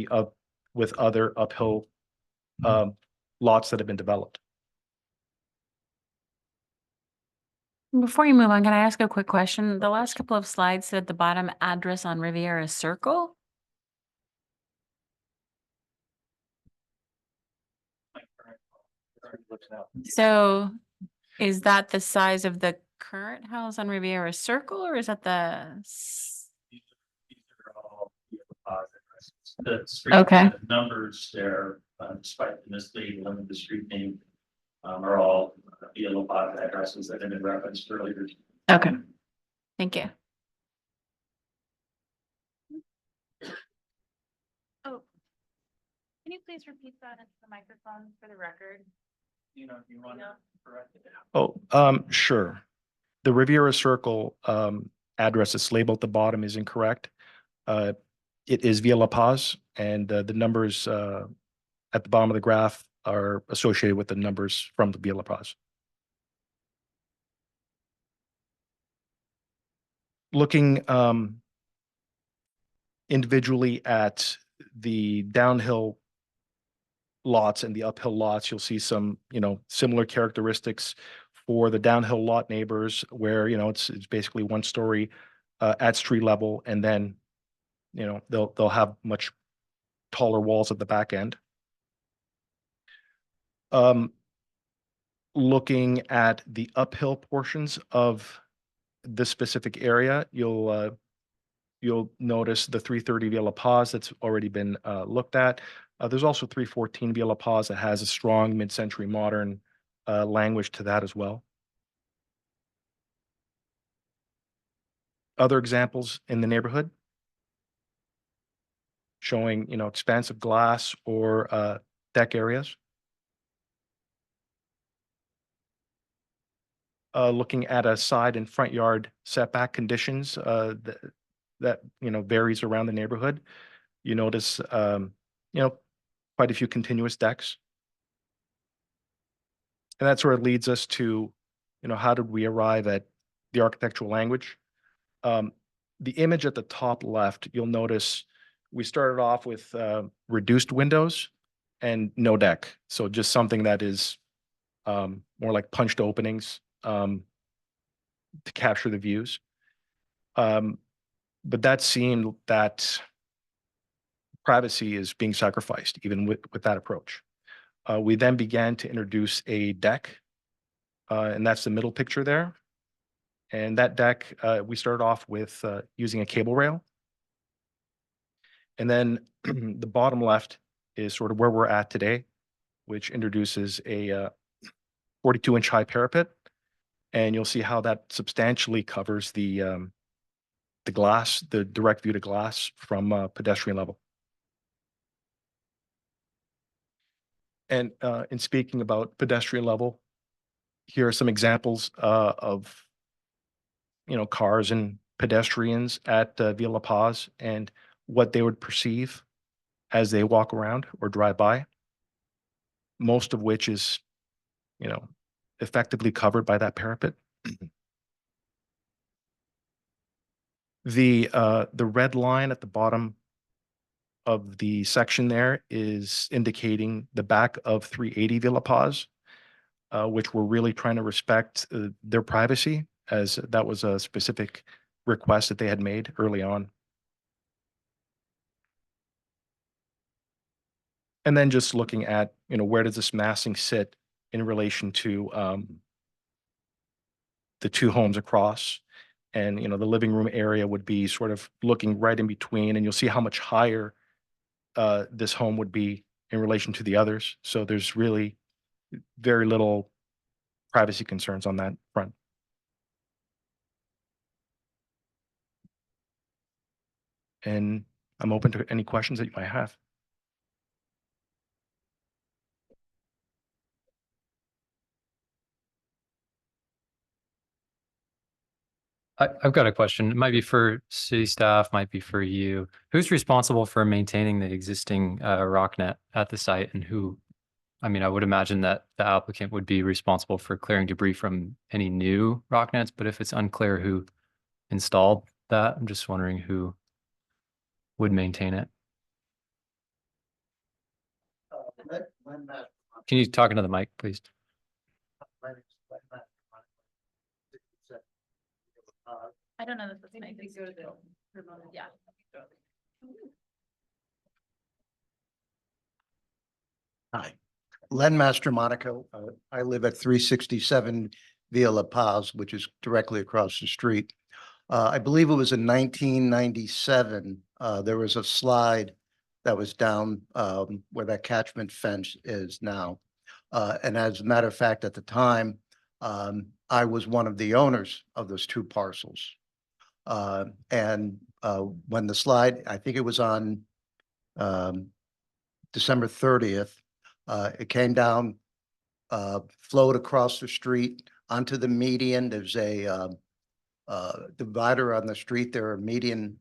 with other uphill lots that have been developed. Before you move on, can I ask a quick question? The last couple of slides said the bottom address on Riviera Circle. So is that the size of the current house on Riviera Circle, or is that Okay. The numbers there, despite the misleading of the street name, are all via La Paz addresses that have been referenced earlier. Okay. Thank you. Oh, can you please repeat that into the microphone for the record? You want to correct it? Oh, sure. The Riviera Circle address that's labeled at the bottom is incorrect. It is via La Paz, and the numbers at the bottom of the graph are associated with the numbers from the Via La Paz. Looking individually at the downhill lots and the uphill lots, you'll see some, similar characteristics for the downhill lot neighbors where, it's basically one story at street level, and then, they'll have much taller walls at the back end. Looking at the uphill portions of this specific area, you'll notice the 330 Via La Paz that's already been looked at. There's also 314 Via La Paz that has a strong mid-century modern language to that as well. Other examples in the neighborhood showing, expansive glass or deck areas. Looking at a side and front yard setback conditions that varies around the neighborhood. You notice quite a few continuous decks. And that sort of leads us to, how did we arrive at the architectural language? The image at the top left, you'll notice we started off with reduced windows and no deck. So just something that is more like punched openings to capture the views. But that seemed that privacy is being sacrificed even with that approach. We then began to introduce a deck, and that's the middle picture there. And that deck, we started off with using a cable rail. And then the bottom left is sort of where we're at today, which introduces a 42-inch high parapet. And you'll see how that substantially covers the glass, the direct view to glass from pedestrian level. And in speaking about pedestrian level, here are some examples of cars and pedestrians at Via La Paz and what they would perceive as they walk around or drive by. Most of which is, effectively covered by that parapet. The red line at the bottom of the section there is indicating the back of 380 Via La Paz, which we're really trying to respect their privacy, as that was a specific request that they had made early on. And then just looking at, where does this massing sit in relation to the two homes across. And, the living room area would be sort of looking right in between, and you'll see how much higher this home would be in relation to the others. So there's really very little privacy concerns on that front. And I'm open to any questions that you might have. I've got a question. It might be for city staff, might be for you. Who's responsible for maintaining the existing rock net at the site, and who? I mean, I would imagine that the applicant would be responsible for clearing debris from any new rock nets, but if it's unclear who installed that, I'm just wondering who would maintain it. Can you talk into the mic, please? I don't know that that's nice. Yeah. Hi, Len Mastromonaco. I live at 367 Via La Paz, which is directly across the street. I believe it was in 1997, there was a slide that was down where that catchment fence is now. And as a matter of fact, at the time, I was one of the owners of those two parcels. And when the slide, I think it was on December 30th, it came down, flowed across the street onto the median. There's a divider on the street. There are median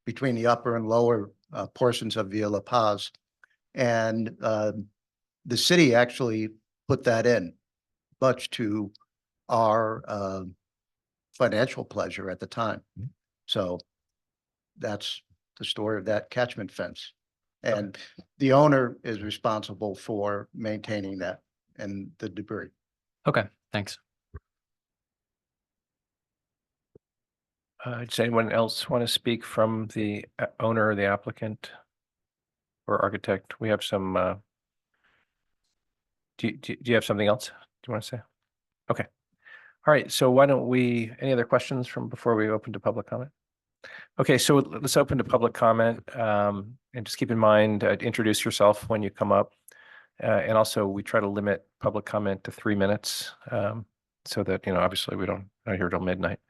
between the upper and lower portions of Villa La Paz. And the city actually put that in, much to our financial pleasure at the time. So that's the story of that catchment fence. And the owner is responsible for maintaining that and the debris. Okay, thanks. Does anyone else want to speak from the owner or the applicant or architect? We have some, do you have something else? Do you want to say? Okay. All right. So why don't we, any other questions from before we open to public comment? Okay, so let's open to public comment, and just keep in mind, introduce yourself when you come up. And also we try to limit public comment to 3 minutes, so that, you know, obviously we don't, not here till midnight.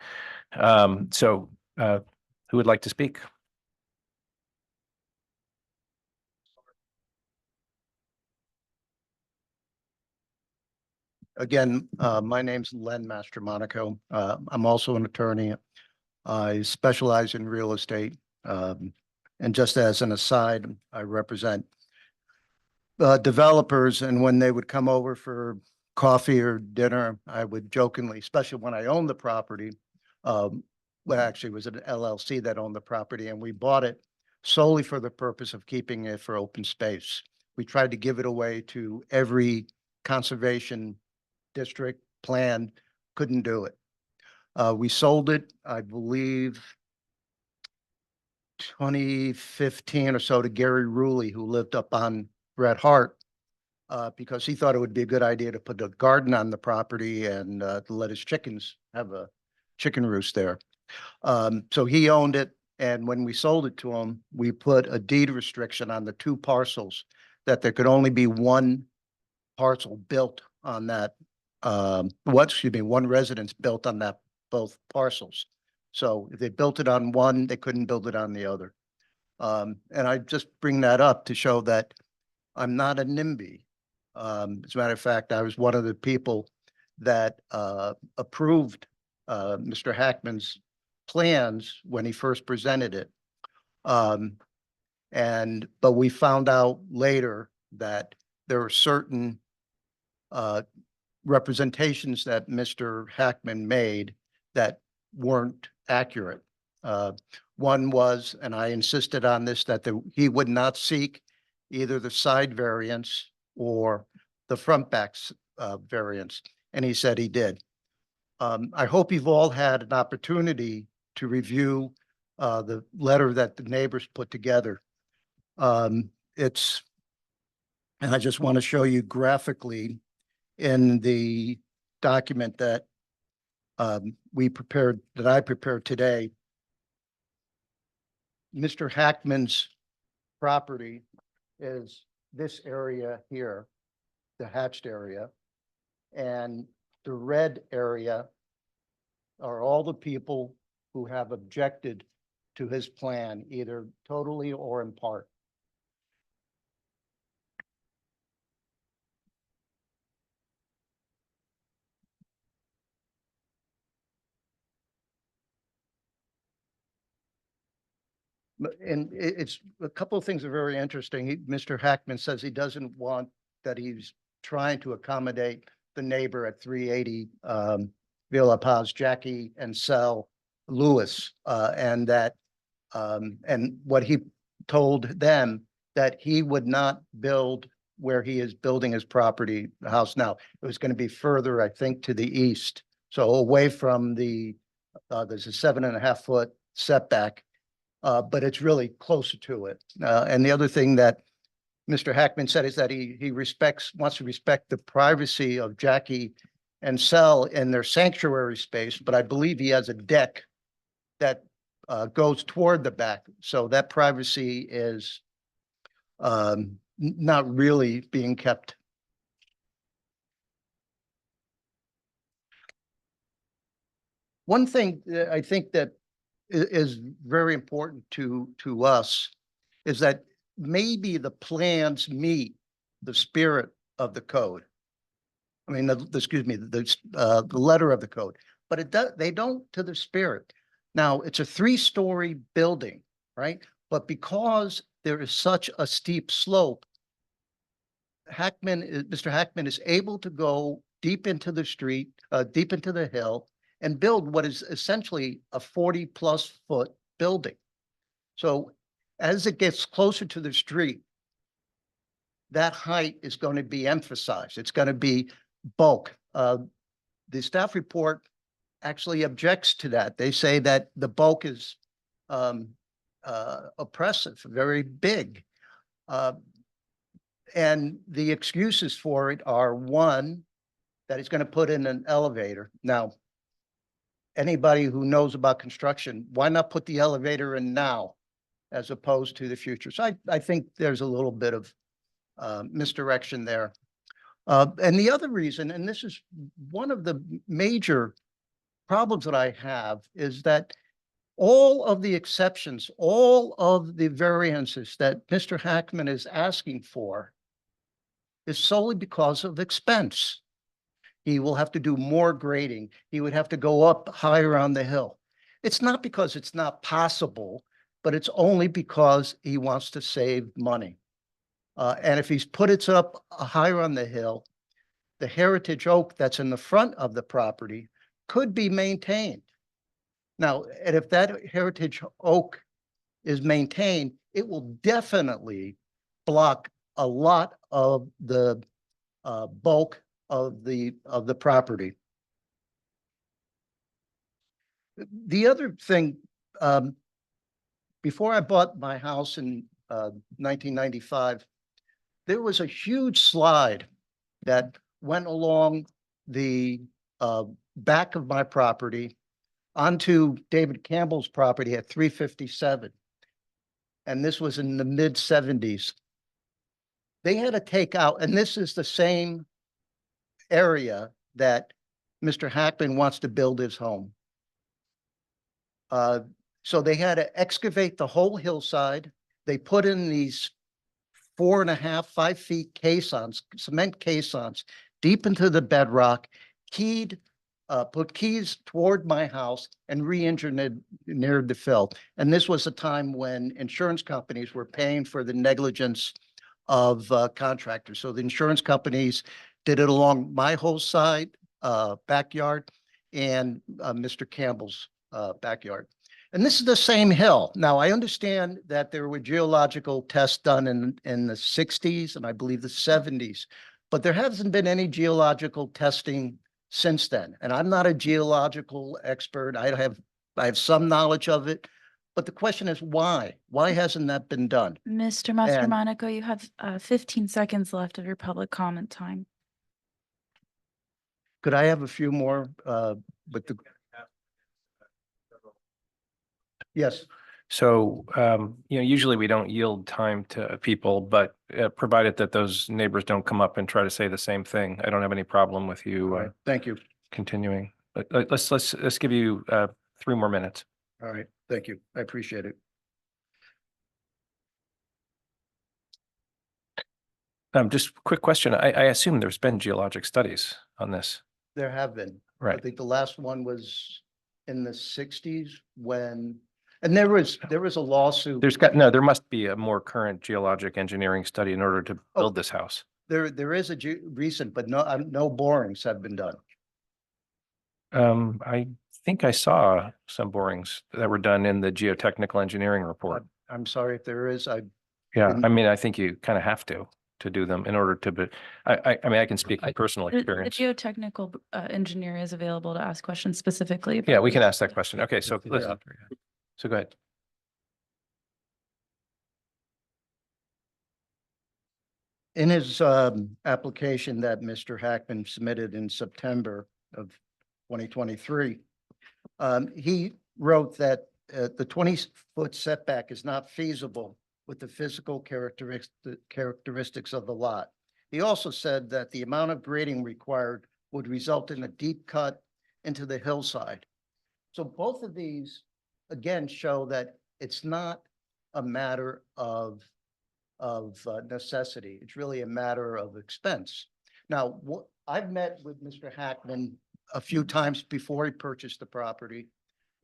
So who would like to speak? Again, my name's Len Mastromonaco. I'm also an attorney. I specialize in real estate. And just as an aside, I represent developers, and when they would come over for coffee or dinner, I would jokingly, especially when I owned the property, well, actually it was an LLC that owned the property, and we bought it solely for the purpose of keeping it for open space. We tried to give it away to every conservation district plan, couldn't do it. We sold it, I believe, 2015 or so to Gary Ruley, who lived up on Bret Hart, because he thought it would be a good idea to put a garden on the property and to let his chickens have a chicken roost there. So he owned it. And when we sold it to him, we put a deed restriction on the two parcels that there could only be one parcel built on that. One residence built on that both parcels. So if they built it on one, they couldn't build it on the other. And I just bring that up to show that I'm not a NIMBY. As a matter of fact, I was one of the people that approved Mr. Hackman's plans when he first presented it. But we found out later that there were certain representations that Mr. Hackman made that weren't accurate. One was, and I insisted on this, that he would not seek either the side variance or the front backs variance, and he said he did. I hope you've all had an opportunity to review the letter that the neighbors put together. And I just want to show you graphically in the document that I prepared today. Mr. Hackman's property is this area here, the hatched area. And the red area are all the people who have objected to his plan, either totally or in part. And it's, a couple of things are very interesting. Mr. Hackman says he doesn't want, that he's trying to accommodate the neighbor at 380 Villa Paz, Jackie and Sal Lewis, and that, and what he told them, that he would not build where he is building his property, the house now. It was going to be further, I think, to the east. So away from the, there's a 7.5 foot setback, but it's really closer to it. And the other thing that Mr. Hackman said is that he wants to respect the privacy of Jackie and Sal in their sanctuary space, but I believe he has a deck that goes toward the back. So that privacy is not really being kept. One thing that I think that is very important to us is that maybe the plans meet the spirit of the code. I mean, excuse me, the letter of the code, but it does, they don't to the spirit. Now, it's a 3-story building, right? But because there is such a steep slope, Mr. Hackman is able to go deep into the street, deep into the hill, and build what is essentially a 40+ foot building. So as it gets closer to the street, that height is going to be emphasized. It's going to be bulk. The staff report actually objects to that. They say that the bulk is oppressive, very big. And the excuses for it are, one, that he's going to put in an elevator. Now, anybody who knows about construction, why not put the elevator in now as opposed to the future? So I think there's a little bit of misdirection there. And the other reason, and this is one of the major problems that I have, is that all of the exceptions, all of the variances that Mr. Hackman is asking for is solely because of expense. He will have to do more grading. He would have to go up higher on the hill. It's not because it's not possible, but it's only because he wants to save money. And if he's put it up higher on the hill, the heritage oak that's in the front of the property could be maintained. Now, and if that heritage oak is maintained, it will definitely block a lot of the bulk of the property. The other thing, before I bought my house in 1995, there was a huge slide that went along the back of my property onto David Campbell's property at 357. And this was in the mid-70s. They had to take out, and this is the same area that Mr. Hackman wants to build his home. So they had to excavate the whole hillside. They put in these 4.5, 5 feet caissons, cement caissons, deep into the bedrock, put keys toward my house and re-engineered the fill. And this was a time when insurance companies were paying for the negligence of contractors. So the insurance companies did it along my whole side, backyard, and Mr. Campbell's backyard. And this is the same hill. Now, I understand that there were geological tests done in the 60s and I believe the 70s, but there hasn't been any geological testing since then. And I'm not a geological expert. I have some knowledge of it, but the question is why? Why hasn't that been done? Mr. Mastromonaco, you have 15 seconds left of your public comment time. Could I have a few more with the? Yes. So, usually we don't yield time to people, but provided that those neighbors don't come up and try to say the same thing, I don't have any problem with All you right, thank you. continuing. But let's give you 3 more minutes. All right, thank you. I appreciate it. Just quick question. I assume there's been geologic studies on this. There have been. I Right. think the last one was in the sixties when, and there was a lawsuit. There must be a more current geologic engineering study in order to build this house. There is a recent, but no borings have been done. I think I saw some borings that were done in the geotechnical engineering report. I'm sorry if there is, Yeah, didn't- I mean, I think you kind of have to do them in order to, but I mean, I can speak from personal The experience. geotechnical engineer is available to ask questions specifically. Yeah, about we can this. ask that question. Okay, so listen. So go ahead. in his application that Mr. Hackman submitted in September of 2023, he wrote that the 20-foot setback is not feasible with the physical characteristics of the lot. He also said that the amount of grading required would result in a deep cut into the hillside. So both of these, again, show that it's not a matter of necessity. It's really a matter of expense. Now, I've met with Mr. Hackman a few times before he purchased the property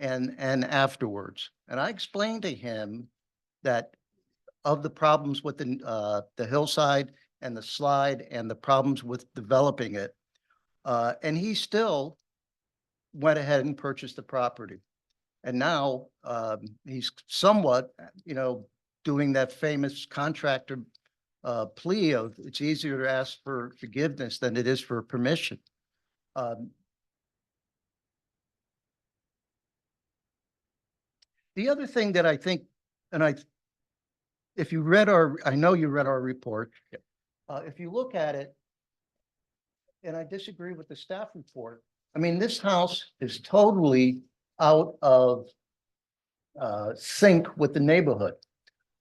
and afterwards. And I explained to him that of the problems with the hillside and the slide and the problems with developing it. And he still went ahead and purchased the property. And now he's somewhat, doing that famous contractor plea of it's easier to ask for forgiveness than it is for permission. The other thing that I think, and if you read I know you read our report. If you look at it, and I disagree with the staff report, I mean, this house is totally out of sync with the neighborhood.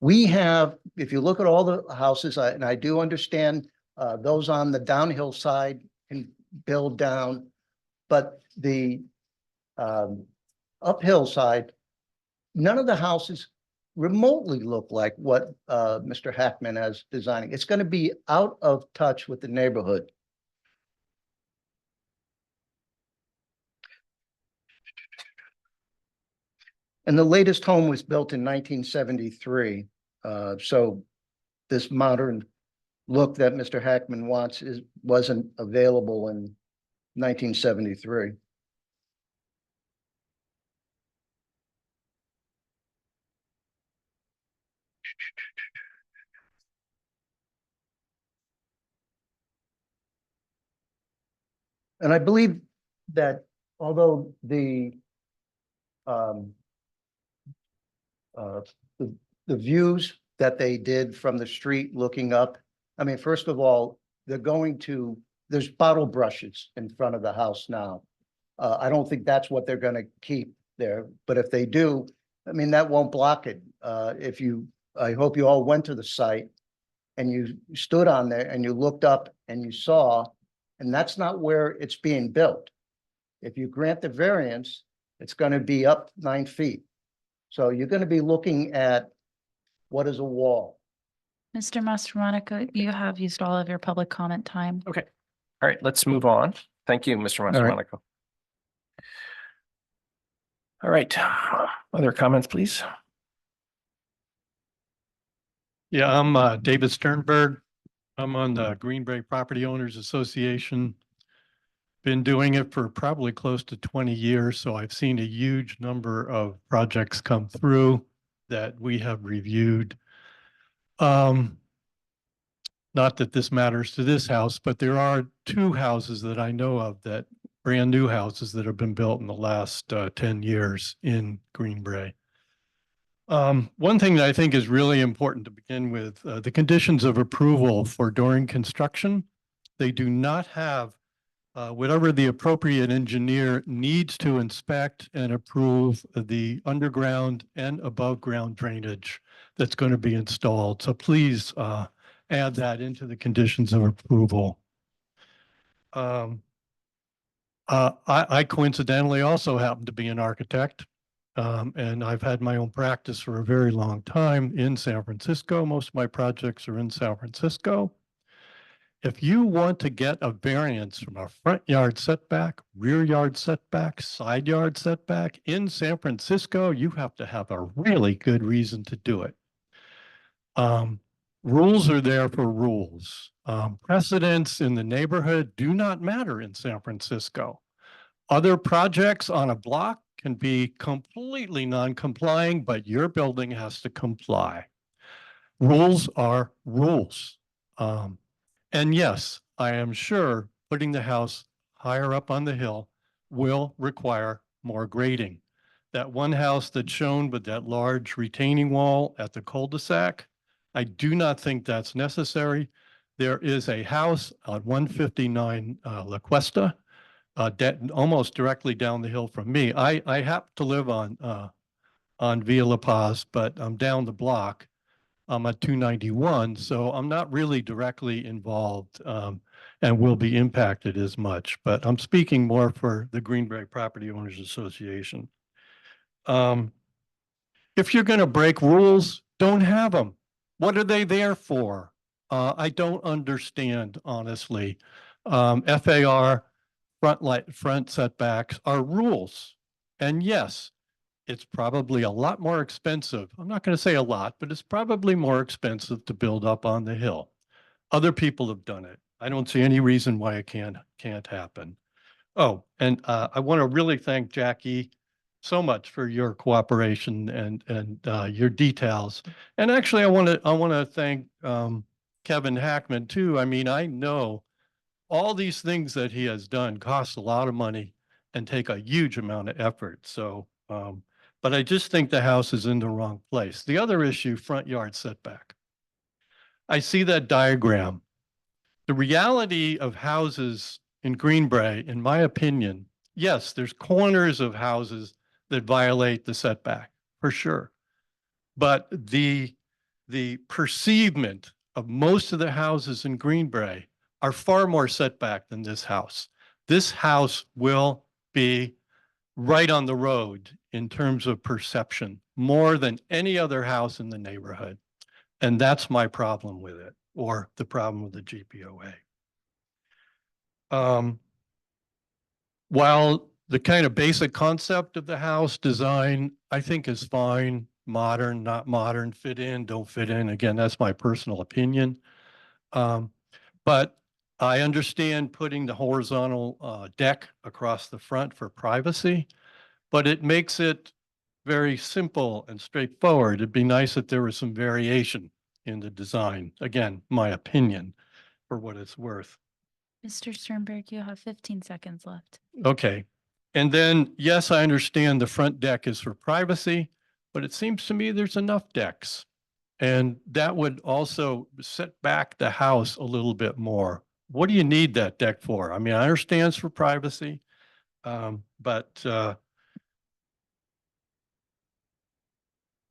We have, if you look at all the houses, and I do understand those on the downhill side can build down, but the uphill side, none of the houses remotely look like what Mr. Hackman is designing. It's going to be out of touch with the neighborhood. And the latest home was built in 1973. So this modern look that Mr. Hackman wants wasn't available in 1973. And I believe that although the views that they did from the street looking up, I mean, first of all, there's bottle brushes in front of the house now. I don't think that's what they're going to keep there, but if they do, I mean, that won't block it. I hope you all went to the site and you stood on there and you looked up and you saw, and that's not where it's being built. If you grant the variance, it's going to be up 9 feet. So you're going to be looking at what is a wall. Mr. Mastromonaco, you have used all of your public comment time. Okay. All right, let's move on. Thank you, Mr. Mastromonaco. All right, other comments, please? Yeah, I'm David Sternberg. I'm on the Green Bay Property Owners Association. Been doing it for probably close to 20 years, so I've seen a huge number of projects come through that we have reviewed. Not that this matters to this house, but there are 2 houses that I know of, that brand new houses that have been built in the last 10 years in Green Bay. One thing that I think is really important to begin with, the conditions of approval for during construction, they do not have whatever the appropriate engineer needs to inspect and approve the underground and above ground drainage that's going to be installed. So please add that into the conditions of approval. I coincidentally also happen to be an architect, and I've had my own practice for a very long time in San Francisco. Most of my projects are in San Francisco. If you want to get a variance from a front yard setback, rear yard setback, side yard setback in San Francisco, you have to have a really good reason to do it. Rules are there for rules. Precedents in the neighborhood do not matter in San Francisco. Other projects on a block can be completely non-complying, but your building has to comply. Rules are rules. And yes, I am sure putting the house higher up on the hill will require more grading. That one house that's shown with that large retaining wall at the cul-de-sac, I do not think that's necessary. There is a house on 159 La Cuesta, almost directly down the hill from me. I happen to live on Via La Paz, but I'm down the block. I'm at 291, so I'm not really directly involved and will be impacted as much, but I'm speaking more for the Greenbrae Property Owners Association. If you're going to break rules, don't have them. What are they there for? I don't understand, honestly. FAR, front setbacks are rules. And yes, it's probably a lot more expensive. I'm not going to say a lot, but it's probably more expensive to build up on the hill. Other people have done it. I don't see any reason why it can't happen. Oh, and I want to really thank Jackie so much for your cooperation and your details. And actually, I want to thank Kevin Hackman too. I mean, I know all these things that he has done cost a lot of money and take a huge amount of effort. So, but I just think the house is in the wrong place. The other issue, front yard setback. I see that diagram. The reality of houses in Greenbrae, in my opinion, yes, there's corners of houses that violate the setback, for sure. But the perceivement of most of the houses in Greenbrae are far more setback than this house. This house will be right on the road in terms of perception, more than any other house in the neighborhood. And that's my problem with it, or the problem with the GPOA. While the kind of basic concept of the house design, I think is fine, modern, not modern, fit in, don't fit in. Again, that's my personal opinion. But I understand putting the horizontal deck across the front for privacy, but it makes it very simple and straightforward. It'd be nice if there was some variation in the design. Again, my opinion, for what it's worth. Mr. Sternberg, you have 15 seconds left. Okay. And then, yes, I understand the front deck is for privacy, but it seems to me there's enough decks. And that would also set back the house a little bit more. What do you need that deck for? I mean, I understand it's for privacy, but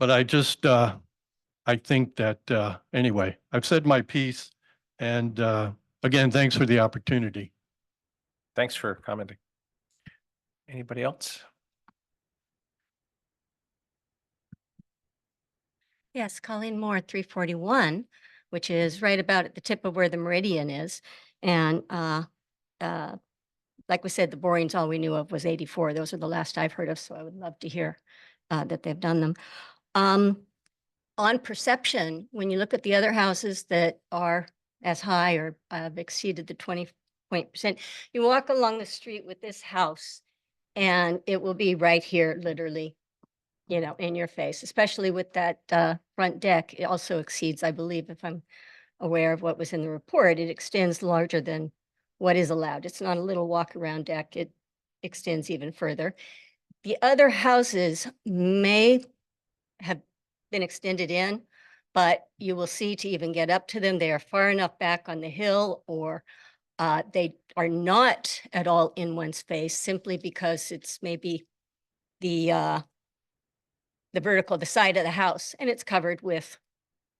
I just, I think that, anyway, I've said my piece. And again, thanks for the opportunity. Thanks for commenting. Anybody else? Yes, Colleen Moore, 341, which is right about at the tip of where the meridian is. And like we said, the borings, all we knew of was 84. Those are the last I've heard of, so I would love to hear that they've done them. On perception, when you look at the other houses that are as high or have exceeded the 20%, you walk along the street with this house and it will be right here, literally, you know, in your face, especially with that front deck. It also exceeds, I believe, if I'm aware of what was in the report, it extends larger than what is allowed. It's not a little walk around deck. It extends even further. The other houses may have been extended in, but you will see to even get up to them, they are far enough back on the hill or They are not at all in one space simply because it's maybe the vertical, the side of the house, and it's covered with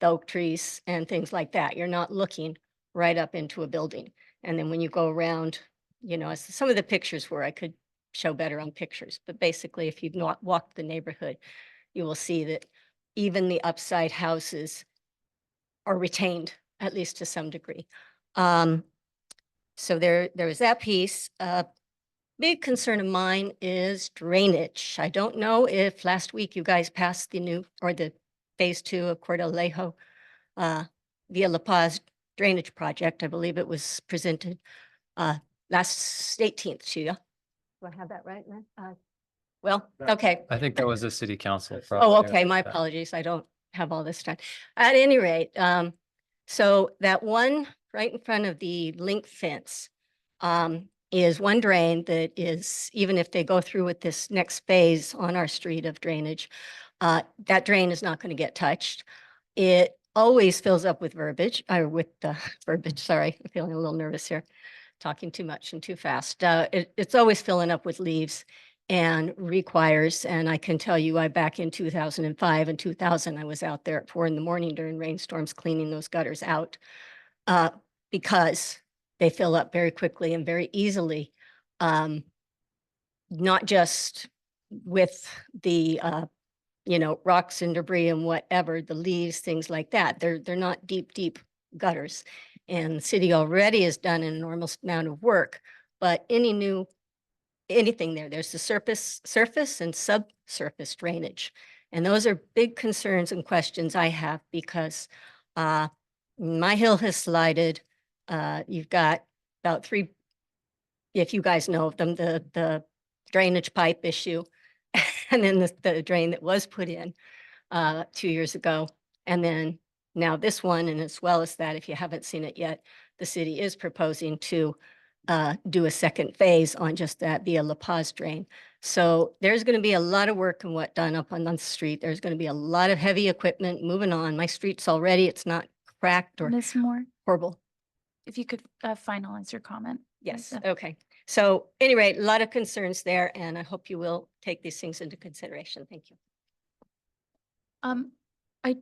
the oak trees and things like that. You're not looking right up into a building. And then when you go around, you know, as some of the pictures where I could show better on pictures, but basically if you've not walked the neighborhood, you will see that even the upside houses are retained, at least to some degree. So there is that piece. Big concern of mine is drainage. I don't know if last week you guys passed the new or the phase 2 of Cordelejo via La Paz drainage project. I believe it was presented last 18th to you. Do I have that right, man? Well, okay. I think that was a city council. Oh, project. okay. My apologies. I don't have all this time. At any rate, so that one right in front of the link fence is one drain that is, even if they go through with this next phase on our street of drainage, that drain is not going to get touched. It always fills up with verbiage, or with the verbiage, sorry, I'm feeling a little nervous here, talking too much and too fast. It's always filling up with leaves and requires, and I can tell you, back in 2005 and 2000, I was out there at 4 a.m. during rainstorms cleaning those gutters out because they fill up very quickly and very easily, not just with the you know, rocks and debris and whatever, the leaves, things like that. They're not deep gutters. And the city already has done an enormous amount of work, but anything there's the surface and subsurface drainage. And those are big concerns and questions I have because my hill has slided. You've got about 3, if you guys know of them, the drainage pipe issue, and then the drain that was put in 2 years ago. And then now this one, and as well as that, if you haven't seen it yet, the city is proposing to do a second phase on just that via La Paz drain. So there's going to be a lot of work and what done up on the street. There's going to be a lot of heavy equipment moving on. My street's already, it's not cracked or Ms. Moore, horrible. if you could finalize your comment. Yes, Yeah. okay. So anyway, a lot of concerns there, and I hope you will take these things into consideration. Thank you. I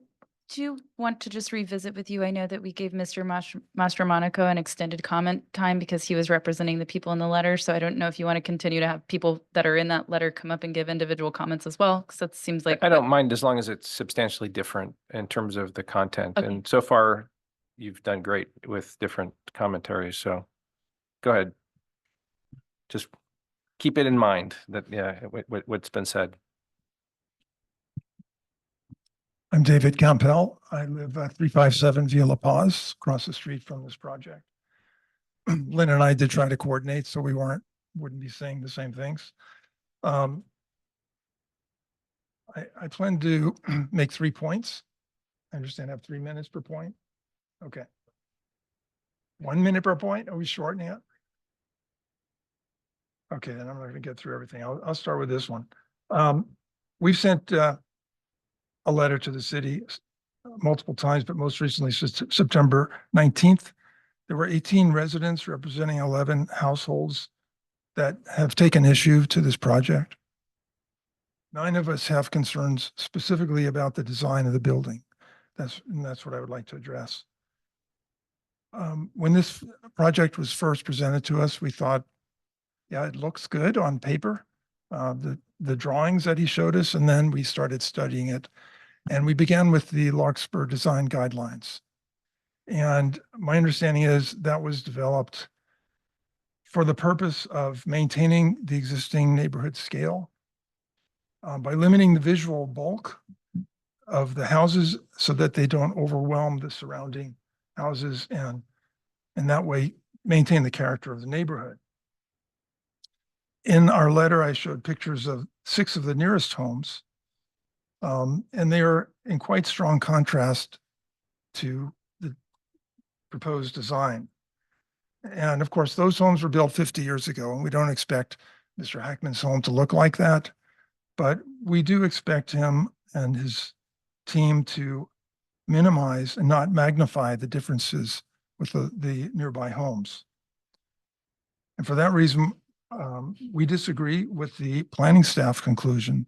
do want to just revisit with you. I know that we gave Mr. Mastromonaco an extended comment time because he was representing the people in the letter. So I don't know if you want to continue to have people that are in that letter come up and give individual comments as well, because that seems like. I don't mind as long as it's substantially different in terms of the content. Okay. And so far, you've done great with different commentaries. So go ahead. Just keep it in mind that, yeah, what's been said. I'm David Campbell. I live at 357 Via La Paz, across the street from this project. Lynn and I did try to coordinate so we wouldn't be saying the same things. I plan to make 3 points. I understand I have 3 minutes per point. Okay. 1 minute per point? Are we shortening it? Okay, then I'm not going to get through everything. I'll start with this one. We've sent a letter to the city multiple times, but most recently since September 19th. There were 18 residents representing 11 households that have taken issue to this project. 9 of us have concerns specifically about the design of the building. That's what I would like to address. When this project was first presented to us, we thought, yeah, it looks good on paper. The drawings that he showed us, and then we started studying it. And we began with the Larkspur design guidelines. And my understanding is that was developed for the purpose of maintaining the existing neighborhood scale by limiting the visual bulk of the houses so that they don't overwhelm the surrounding houses and that way maintain the character of the neighborhood. In our letter, I showed pictures of 6 of the nearest homes, and they are in quite strong contrast to the proposed design. And of course, those homes were built 50 years ago, and we don't expect Mr. Hackman's home to look like that, but we do expect him and his team to minimize and not magnify the differences with the nearby homes. And for that reason, we disagree with the planning staff conclusion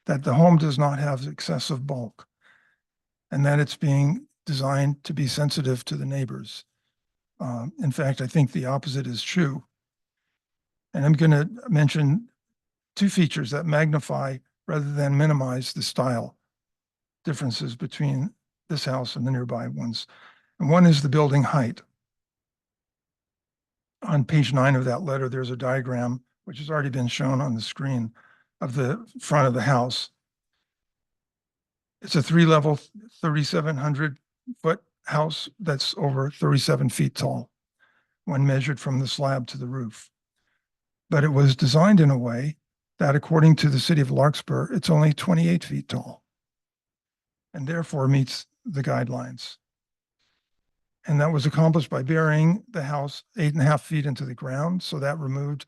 that the home does not have excessive bulk and that it's being designed to be sensitive to the neighbors. In fact, I think the opposite is true. And I'm going to mention two features that magnify rather than minimize the style differences between this house and the nearby ones. And one is the building height. On page 9 of that letter, there's a diagram, which has already been shown on the screen, of the front of the house. It's a 3-level, 3,700-foot house that's over 37 feet tall when measured from the slab to the roof. But it was designed in a way that, according to the city of Larkspur, it's only 28 feet tall and therefore meets the guidelines. And that was accomplished by burying the house 8.5 feet into the ground. So that removed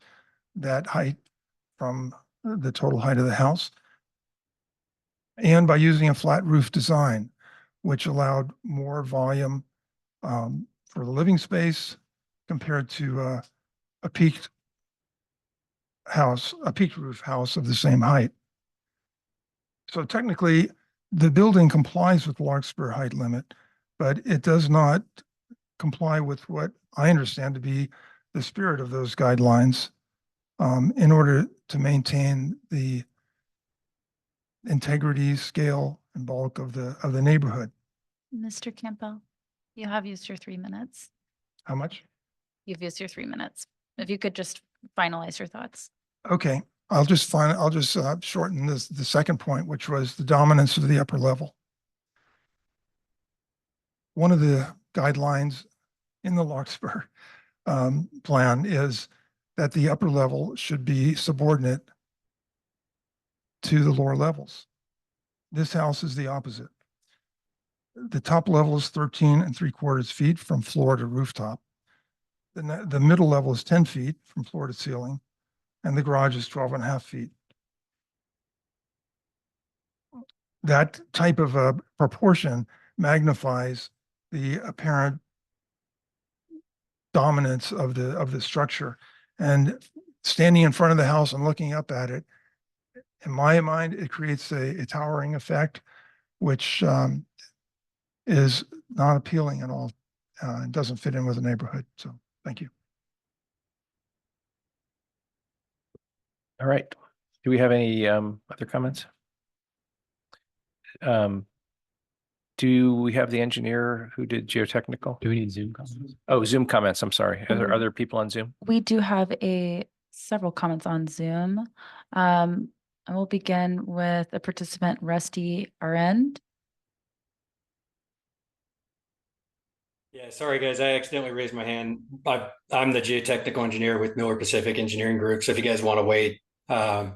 that height from the total height of the house. And by using a flat roof design, which allowed more volume for the living space compared to a peaked roof house of the same height. So technically, the building complies with Larkspur height limit, but it does not comply with what I understand to be the spirit of those guidelines in order to maintain the integrity, scale, and bulk of the neighborhood. Mr. Campbell, you have used your 3 minutes. How much? You've used your 3 minutes. If you could just finalize your thoughts. Okay, I'll just shorten the second point, which was the dominance of the upper level. One of the guidelines in the Larkspur plan is that the upper level should be subordinate to the lower levels. This house is the opposite. The top level is 13.75 feet from floor to rooftop. The middle level is 10 feet from floor to ceiling, and the garage is 12.5 feet. That type of a proportion magnifies the apparent dominance of the structure. And standing in front of the house and looking up at it, in my mind, it creates a towering effect, which is not appealing at all. It doesn't fit in with the neighborhood. So thank you. All right. Do we have any other comments? Do we have the engineer who did geotechnical? Do we need Zoom comments? Oh, Zoom comments. I'm sorry. Are there other people on Zoom? We do have several comments on Zoom. I will begin with a participant, Rusty Arend. Yeah, sorry guys, I accidentally raised my hand. I'm the geotechnical engineer with Miller Pacific Engineering Group. So if you guys want to wait, Yeah.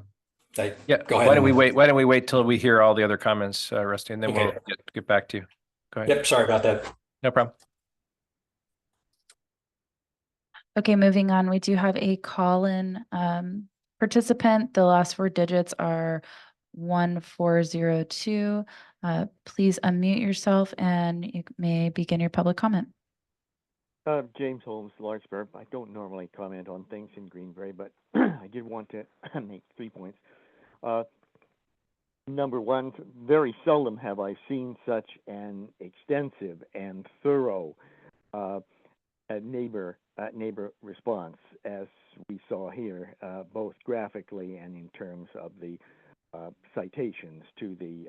go ahead. Why don't we wait? Why don't we wait till we hear all the other comments, Rusty, and then Okay. we'll get back to you. Go ahead. Yep, sorry about that. No problem. Okay, moving on, we do have a call-in participant. The last 4 digits are 1402. Please unmute yourself and you may begin your public comment. James Holmes, Larkspur. I don't normally comment on things in Greenbrae, but I did want to make 3 points. Number one, very seldom have I seen such an extensive and thorough neighbor response as we saw here, both graphically and in terms of the citations to the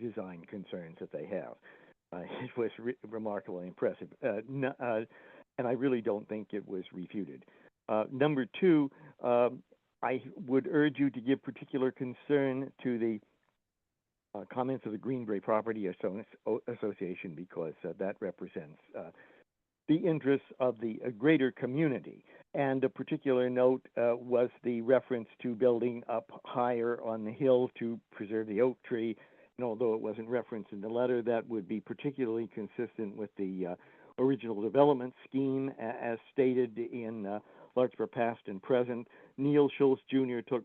design concerns that they have. It was remarkably impressive, and I really don't think it was refuted. Number two, I would urge you to give particular concern to the comments of the Greenbrae Property Association, because that represents the interests of the greater community. And a particular note was the reference to building up higher on the hill to preserve the oak tree. And although it wasn't referenced in the letter, that would be particularly consistent with the original development scheme as stated in Larkspur Past and Present. Neil Schultz Jr. took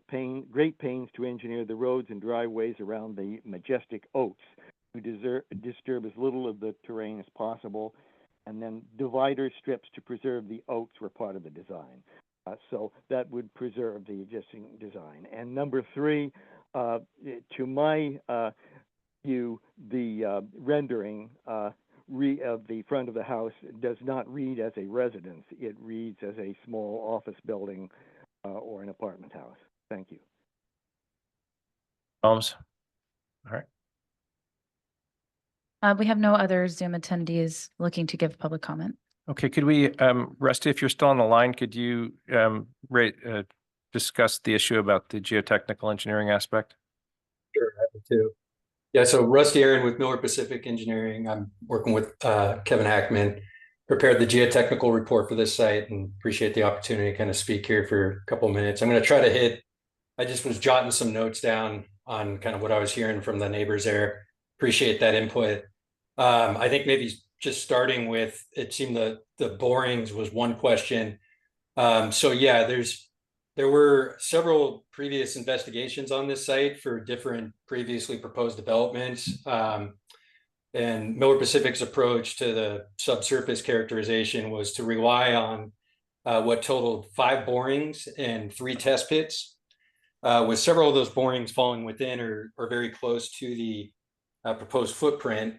great pains to engineer the roads and driveways around the majestic oaks to disturb as little of the terrain as possible. And then divider strips to preserve the oaks were part of the design. So that would preserve the existing design. And number three, to my view, the rendering of the front of the house does not read as a residence. It reads as a small office building or an apartment house. Thank you. Holmes? All right. We have no other Zoom attendees looking to give public comment. Okay, could we, Rusty, if you're still on the line, could you discuss the issue about the geotechnical engineering aspect? Sure, happy to. Yeah, so Rusty Aaron with Miller Pacific Engineering. I'm working with Kevin Hackman, prepared the geotechnical report for this site, and appreciate the opportunity to kind of speak here for a couple of minutes. I'm going to try to hit, I just was jotting some notes down on kind of what I was hearing from the neighbors there. Appreciate that input. I think maybe just starting with, it seemed the borings was one question. So yeah, there were several previous investigations on this site for different previously proposed developments. And Miller Pacific's approach to the subsurface characterization was to rely on what totaled 5 borings and 3 test pits, with several of those borings falling within or very close to the proposed footprint.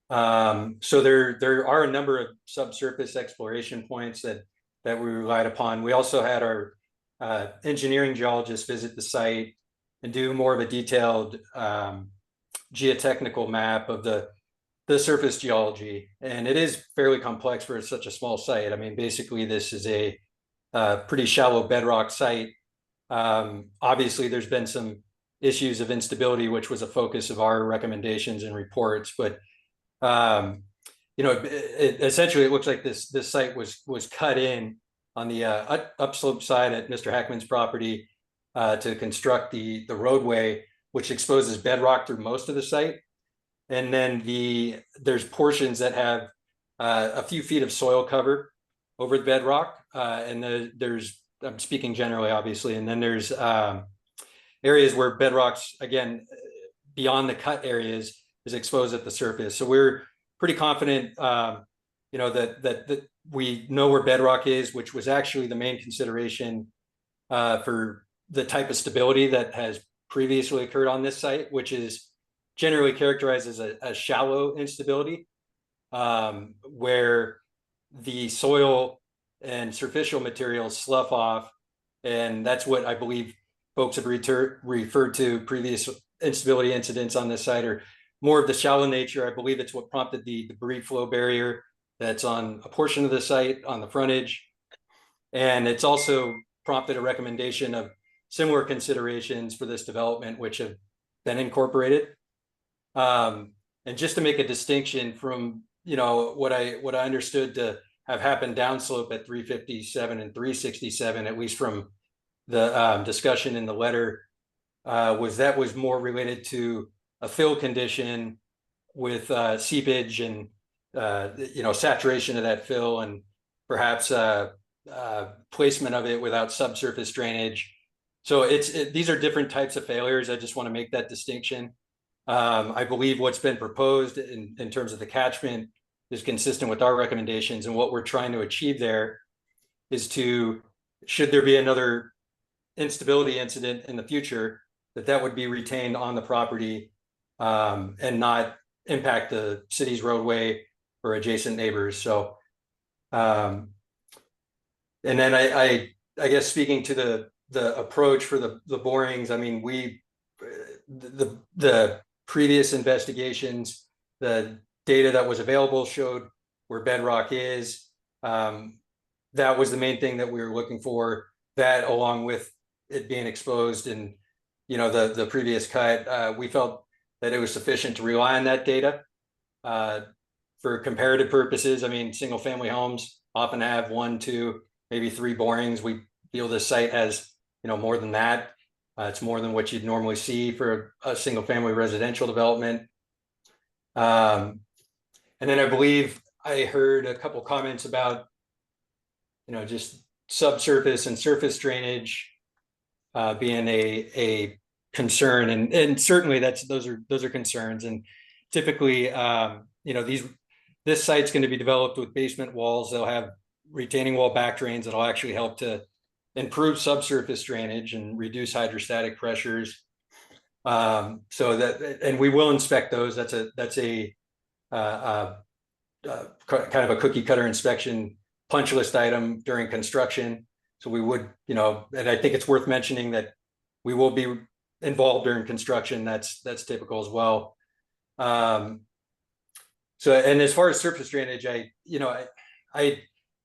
So there are a number of subsurface exploration points that we relied upon. We also had our engineering geologist visit the site and do more of a detailed geotechnical map of the surface geology. And it is fairly complex for such a small site. I mean, basically this is a pretty shallow bedrock site. Obviously there's been some issues of instability, which was a focus of our recommendations and reports, but you know, essentially it looks like this site was cut in on the upslope side at Mr. Hackman's property to construct the roadway, which exposes bedrock through most of the site. And then there's portions that have a few feet of soil cover over the bedrock. And there's, I'm speaking generally, obviously, and then there's areas where bedrock's, again, beyond the cut areas is exposed at the surface. So we're pretty confident, you know, that we know where bedrock is, which was actually the main consideration for the type of stability that has previously occurred on this site, which is generally characterized as a shallow instability, where the soil and superficial materials slough off. And that's what I believe folks have referred to previous instability incidents on this site, or more of the shallow nature. I believe it's what prompted the debris flow barrier that's on a portion of the site on the frontage. And it's also prompted a recommendation of similar considerations for this development, which have been incorporated. And just to make a distinction from, you know, what I understood to have happened downslope at 357 and 367, at least from the discussion in the letter, was more related to a fill condition with seepage and you know, saturation of that fill, and perhaps placement of it without subsurface drainage. So these are different types of failures. I just want to make that distinction. I believe what's been proposed in terms of the catchment is consistent with our recommendations, and what we're trying to achieve there is to, should there be another instability incident in the future, that would be retained on the property and not impact the city's roadway or adjacent neighbors. So, and then I guess speaking to the approach for the borings, I mean, the previous investigations, the data that was available showed where bedrock is. That was the main thing that we were looking for. That, along with it being exposed in, you know, the previous cut, we felt that it was sufficient to rely on that data for comparative purposes. I mean, single family homes often have 1, 2, maybe 3 borings. We feel this site has, you know, more than that. It's more than what you'd normally see for a single family residential development. And then I believe I heard a couple comments about, you know, just subsurface and surface drainage being a concern, and certainly those are concerns. And typically, you know, this site's going to be developed with basement walls. They'll have retaining wall back drains that'll actually help to improve subsurface drainage and reduce hydrostatic pressures. So that, and we will inspect those. That's a kind of a cookie cutter inspection punch list item during construction. So we would, and I think it's worth mentioning that we will be involved during construction. That's typical as well. So, and as far as surface drainage, I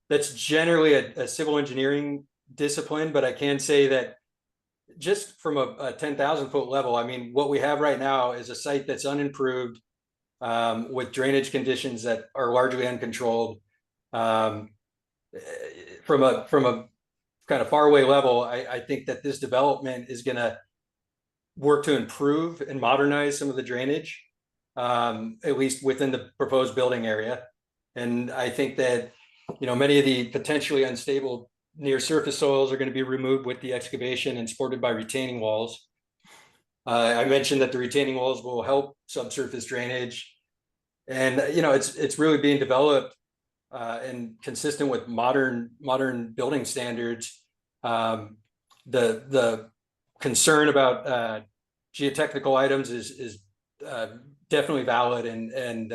that's generally a civil engineering discipline, but I can say that just from a 10,000 foot level, I mean, what we have right now is a site that's unimproved, with drainage conditions that are largely uncontrolled. From a kind of faraway level, I think that this development is going to work to improve and modernize some of the drainage, at least within the proposed building area. And I think that, many of the potentially unstable near surface soils are going to be removed with the excavation and supported by retaining walls. I mentioned that the retaining walls will help subsurface drainage, and it's really being developed and consistent with modern building standards. The concern about geotechnical items is definitely valid, and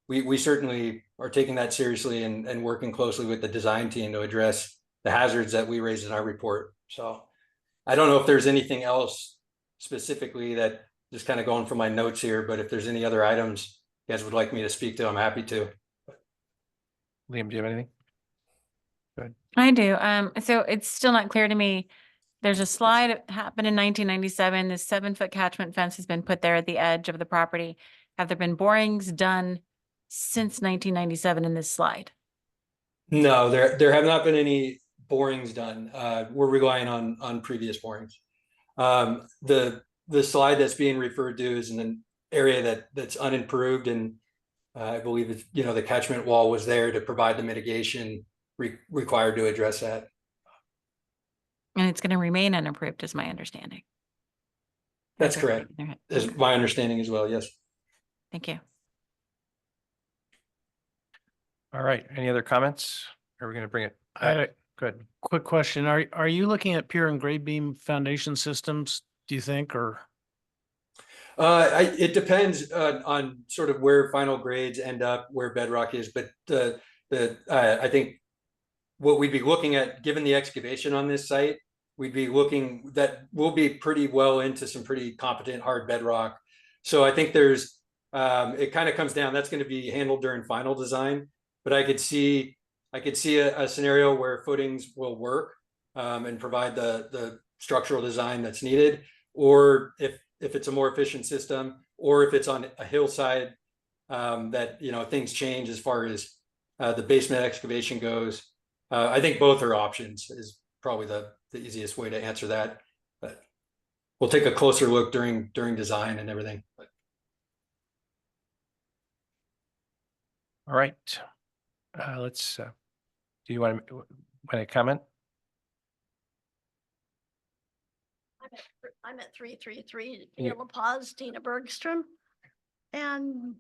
we certainly are taking that seriously and working closely with the design team to address the hazards that we raised in our report. So I don't know if there's anything else specifically, that just kind of going from my notes here, but if there's any other items you guys would like me to speak to, I'm happy to. Liam, do you have anything? Good. I do. So it's still not clear to me. There's a slide that happened in 1997. This 7-foot catchment fence has been put there at the edge of the property. Have there been borings done since 1997 in this slide? No, there have not been any borings done. We're relying on previous borings. The slide that's being referred to is in an area that's unimproved, and I believe it's, the catchment wall was there to provide the mitigation required to address that. And it's going to remain unapproved, is my understanding. That's correct. Is my understanding as well. Yes. Thank you. All right. Any other comments? Are we going to bring it? I had a Good. quick question. Are you looking at pier and grade beam foundation systems, do you think, or? It depends on sort of where final grades end up, where bedrock is, but I think what we'd be looking at, given the excavation on this site, we'd be looking that we'll be pretty well into some pretty competent hard bedrock. So I think there's, it kind of comes down, that's going to be handled during final design, but I could see a scenario where footings will work and provide the structural design that's needed, or if it's a more efficient system, or if it's on a hillside, that, things change as far as the basement excavation goes. I think both are options is probably the easiest way to answer that. But we'll take a closer look during design and everything. All right. Let's, do you want to comment? I'm at 333 La Paz, Dina Bergstrom. And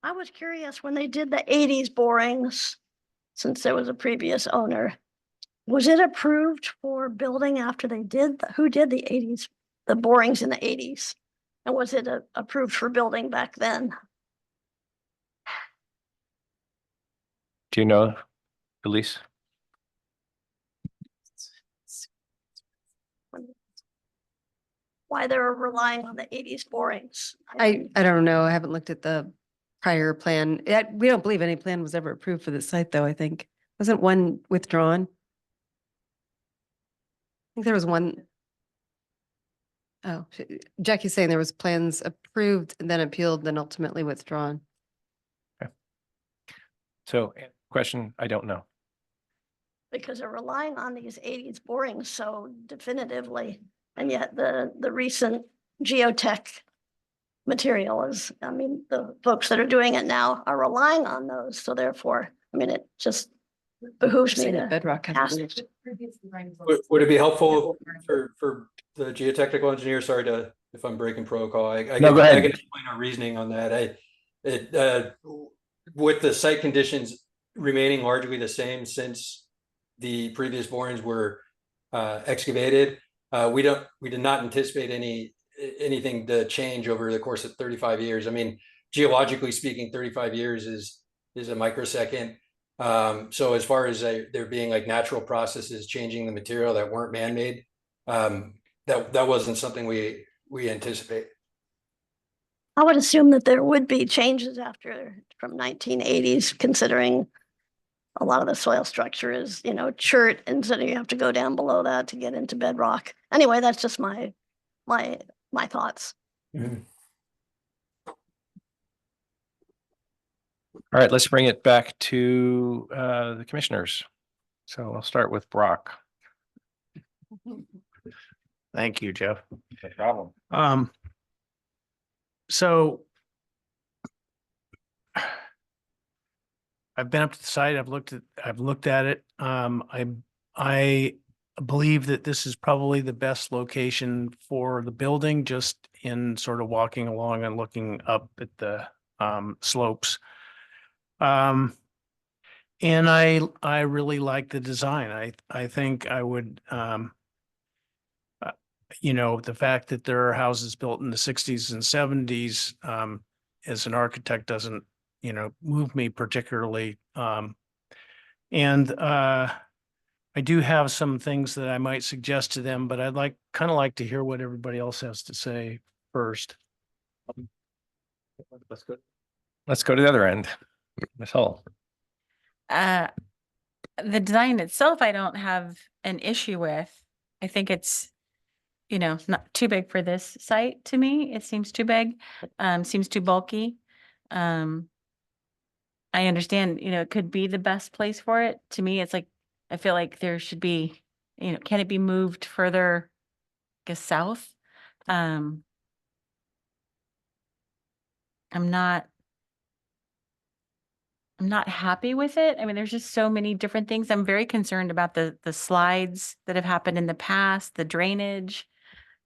I was curious, when they did the 80s borings, since there was a previous owner, was it approved for building after they did, who did the 80s, the borings in the 80s? And was it approved for building back then? Do you know, Elise? Why they're relying on the 80s borings? I don't know. I haven't looked at the prior plan. We don't believe any plan was ever approved for this site, though, I think. Wasn't one withdrawn? I think there was one. Oh, Jackie's saying there was plans approved and then appealed, then ultimately withdrawn. Okay. So question, I don't know. Because they're relying on these 80s borings so definitively. And yet the recent geotech material is, I mean, the folks that are doing it now are relying on those. So therefore, I mean, it just behooves me to bedrock. ask. Would it be helpful for the geotechnical engineer? Sorry if I'm breaking protocol. I No, go ahead. can explain our reasoning on that. With the site conditions remaining largely the same since the previous borings were excavated. We did not anticipate anything to change over the course of 35 years. I mean, geologically speaking, 35 years is a microsecond. So as far as there being like natural processes changing the material that weren't man-made, that wasn't something we anticipate. I would assume that there would be changes after from 1980s, considering a lot of the soil structure is, chert, and so you have to go down below that to get into bedrock. Anyway, that's just my thoughts. All right, let's bring it back to the commissioners. So I'll start with Brock. Thank you, Jeff. No problem. So I've been up to the site. I've looked at it. I believe that this is probably the best location for the building, just in sort of walking along and looking up at the slopes. And I really like the design. I think I would the fact that there are houses built in the 60s and 70s, as an architect doesn't, move me particularly. And I do have some things that I might suggest to them, but I'd kind of like to hear what everybody else has to say first. Let's go to the other end. Ms. Hull. The design itself, I don't have an issue with. I think it's, not too big for this site to me. It seems too big, seems too bulky. I understand, it could be the best place for it. To me, it's like, I feel like there should be, can it be moved further, I guess, south? I'm not happy with it. I mean, there's just so many different things. I'm very concerned about the slides that have happened in the past, the drainage.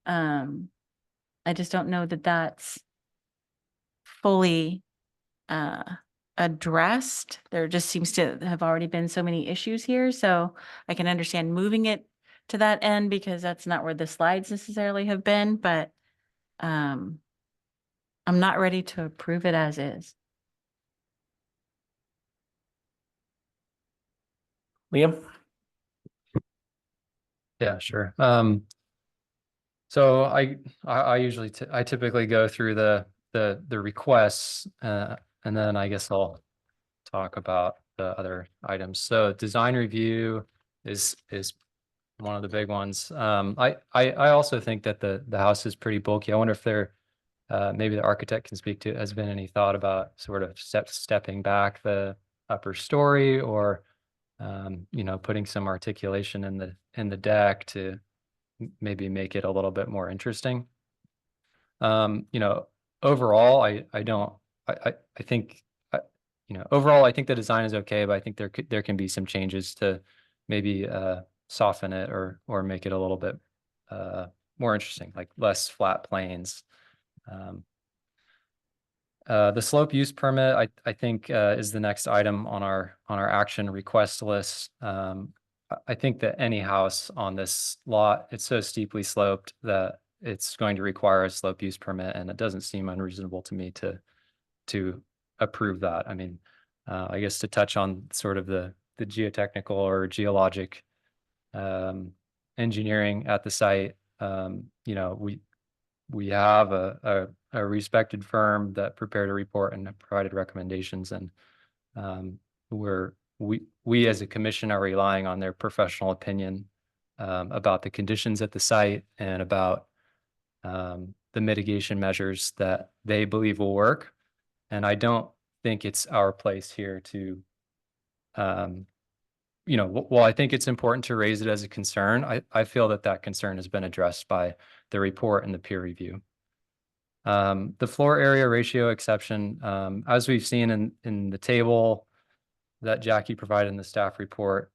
I just don't know that that's fully addressed. There just seems to have already been so many issues here. So I can understand moving it to that end because that's not where the slides necessarily have been, but I'm not ready to approve it as is. Liam? Yeah, sure. So I usually I typically go through the requests, and then I guess I'll talk about the other items. So design review is one of the big ones. I also think that the house is pretty bulky. I wonder if maybe the architect can speak to, has been any thought about sort of stepping back the upper story, or putting some articulation in the deck to maybe make it a little bit more interesting. Overall, I think overall, I think the design is okay, but I think there can be some changes to maybe soften it or make it a little bit more interesting, like less flat planes. The slope use permit, I think, is the next item on our action request list. I think that any house on this lot, it's so steeply sloped that it's going to require a slope use permit, and it doesn't seem unreasonable to me to approve that. I mean, I guess to touch on sort of the geotechnical or geologic engineering at the site, we have a respected firm that prepared a report and provided recommendations, and we as a commission are relying on their professional opinion about the conditions at the site and about the mitigation measures that they believe will work. And I don't think it's our place here to, while I think it's important to raise it as a concern, I feel that concern has been addressed by the report and the peer review. The floor area ratio exception, as we've seen in the table that Jackie provided in the staff report,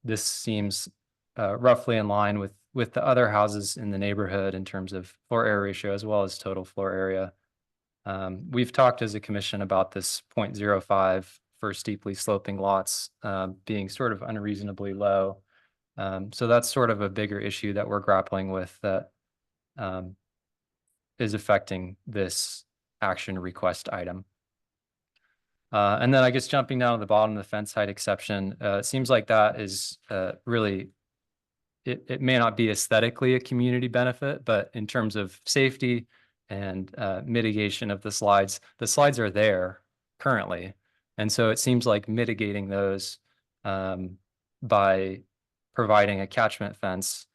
this seems roughly in line with the other houses in the neighborhood in terms of floor area ratio as well as total floor area. We've talked as a commission about this 0.05 for steeply sloping lots being sort of unreasonably low. So that's sort of a bigger issue that we're grappling with that is affecting this action request item. And then I guess jumping down to the bottom of the fence height exception, it seems like that is really, it may not be aesthetically a community benefit, but in terms of safety and mitigation of the slides are there currently. And so it seems like mitigating those by providing a catchment fence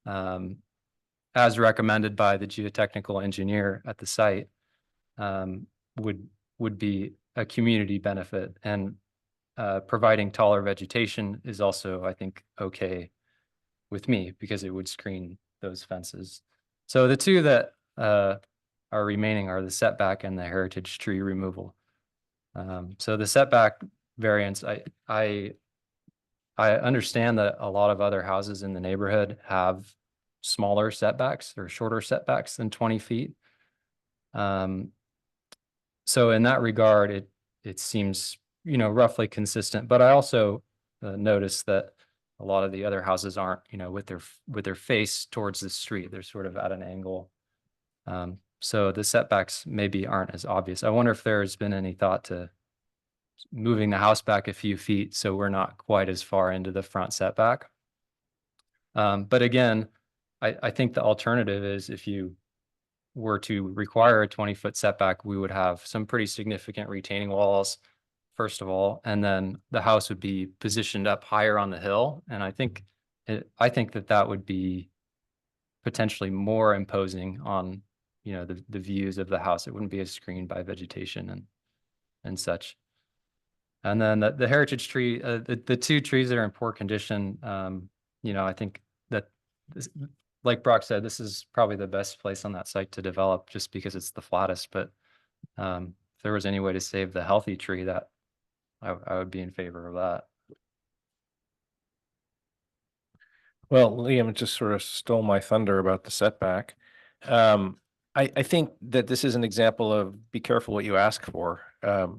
as recommended by the geotechnical engineer at the site would be a community benefit. And providing taller vegetation is also, I think, okay with me because it would screen those fences. So the two that are remaining are the setback and the heritage tree removal. So the setback variance, I understand that a lot of other houses in the neighborhood have smaller setbacks or shorter setbacks than 20 feet. So in that regard, it seems, you know, roughly consistent, but I also noticed that a lot of the other houses aren't, you know, with their face towards the street. They're sort of at an angle. So the setbacks maybe aren't as obvious. I wonder if there's been any thought to moving the house back a few feet so we're not quite as far into the front setback. But again, I think the alternative is if you were to require a 20-foot setback, we would have some pretty significant retaining walls, first of all, and then the house would be positioned up higher on the hill. And I think that would be potentially more imposing on, you know, the views of the house. It wouldn't be as screened by vegetation and such. And then the heritage tree, the two trees that are in poor condition, you know, I think that this, like Brock said, this is probably the best place on that site to develop just because it's the flattest. But if there was any way to save the healthy tree, that I would be in favor of that. Well, Liam just sort of stole my thunder about the setback. I think that this is an example of be careful what you ask for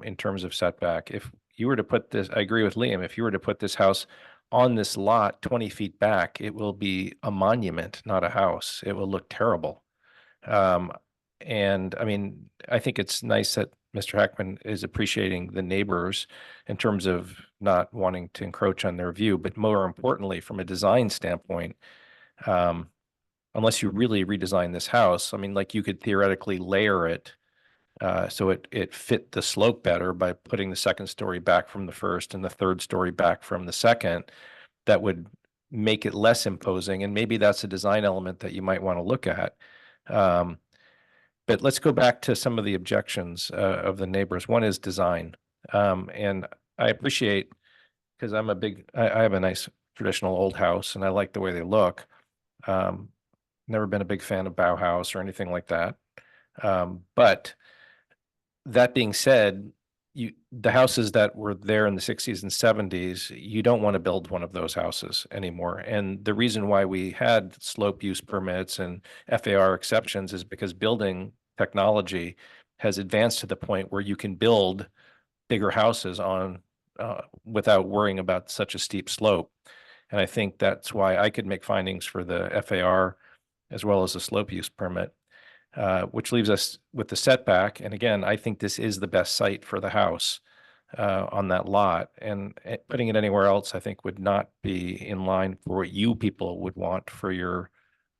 in terms of setback. If you were to put this, I agree with Liam, if you were to put this house on this lot 20 feet back, it will be a monument, not a house. It will look terrible. And I mean, I think it's nice that Mr. Hackman is appreciating the neighbors in terms of not wanting to encroach on their view, but more importantly, from a design standpoint, unless you really redesign this house, I mean, like you could theoretically layer it so it fit the slope better by putting the second story back from the first and the third story back from the second. That would make it less imposing, and maybe that's a design element that you might want to look at. But let's go back to some of the objections of the neighbors. One is design. And I appreciate, because I have a nice traditional old house and I like the way they look. Never been a big fan of Bauhaus or anything like that. But that being said, the houses that were there in the 60s and 70s, you don't want to build one of those houses anymore. And the reason why we had slope use permits and FAR exceptions is because building technology has advanced to the point where you can build bigger houses on without worrying about such a steep slope. And I think that's why I could make findings for the FAR as well as the slope use permit. Which leaves us with the setback. And again, I think this is the best site for the house on that lot. And putting it anywhere else, I think, would not be in line for what you people would want for your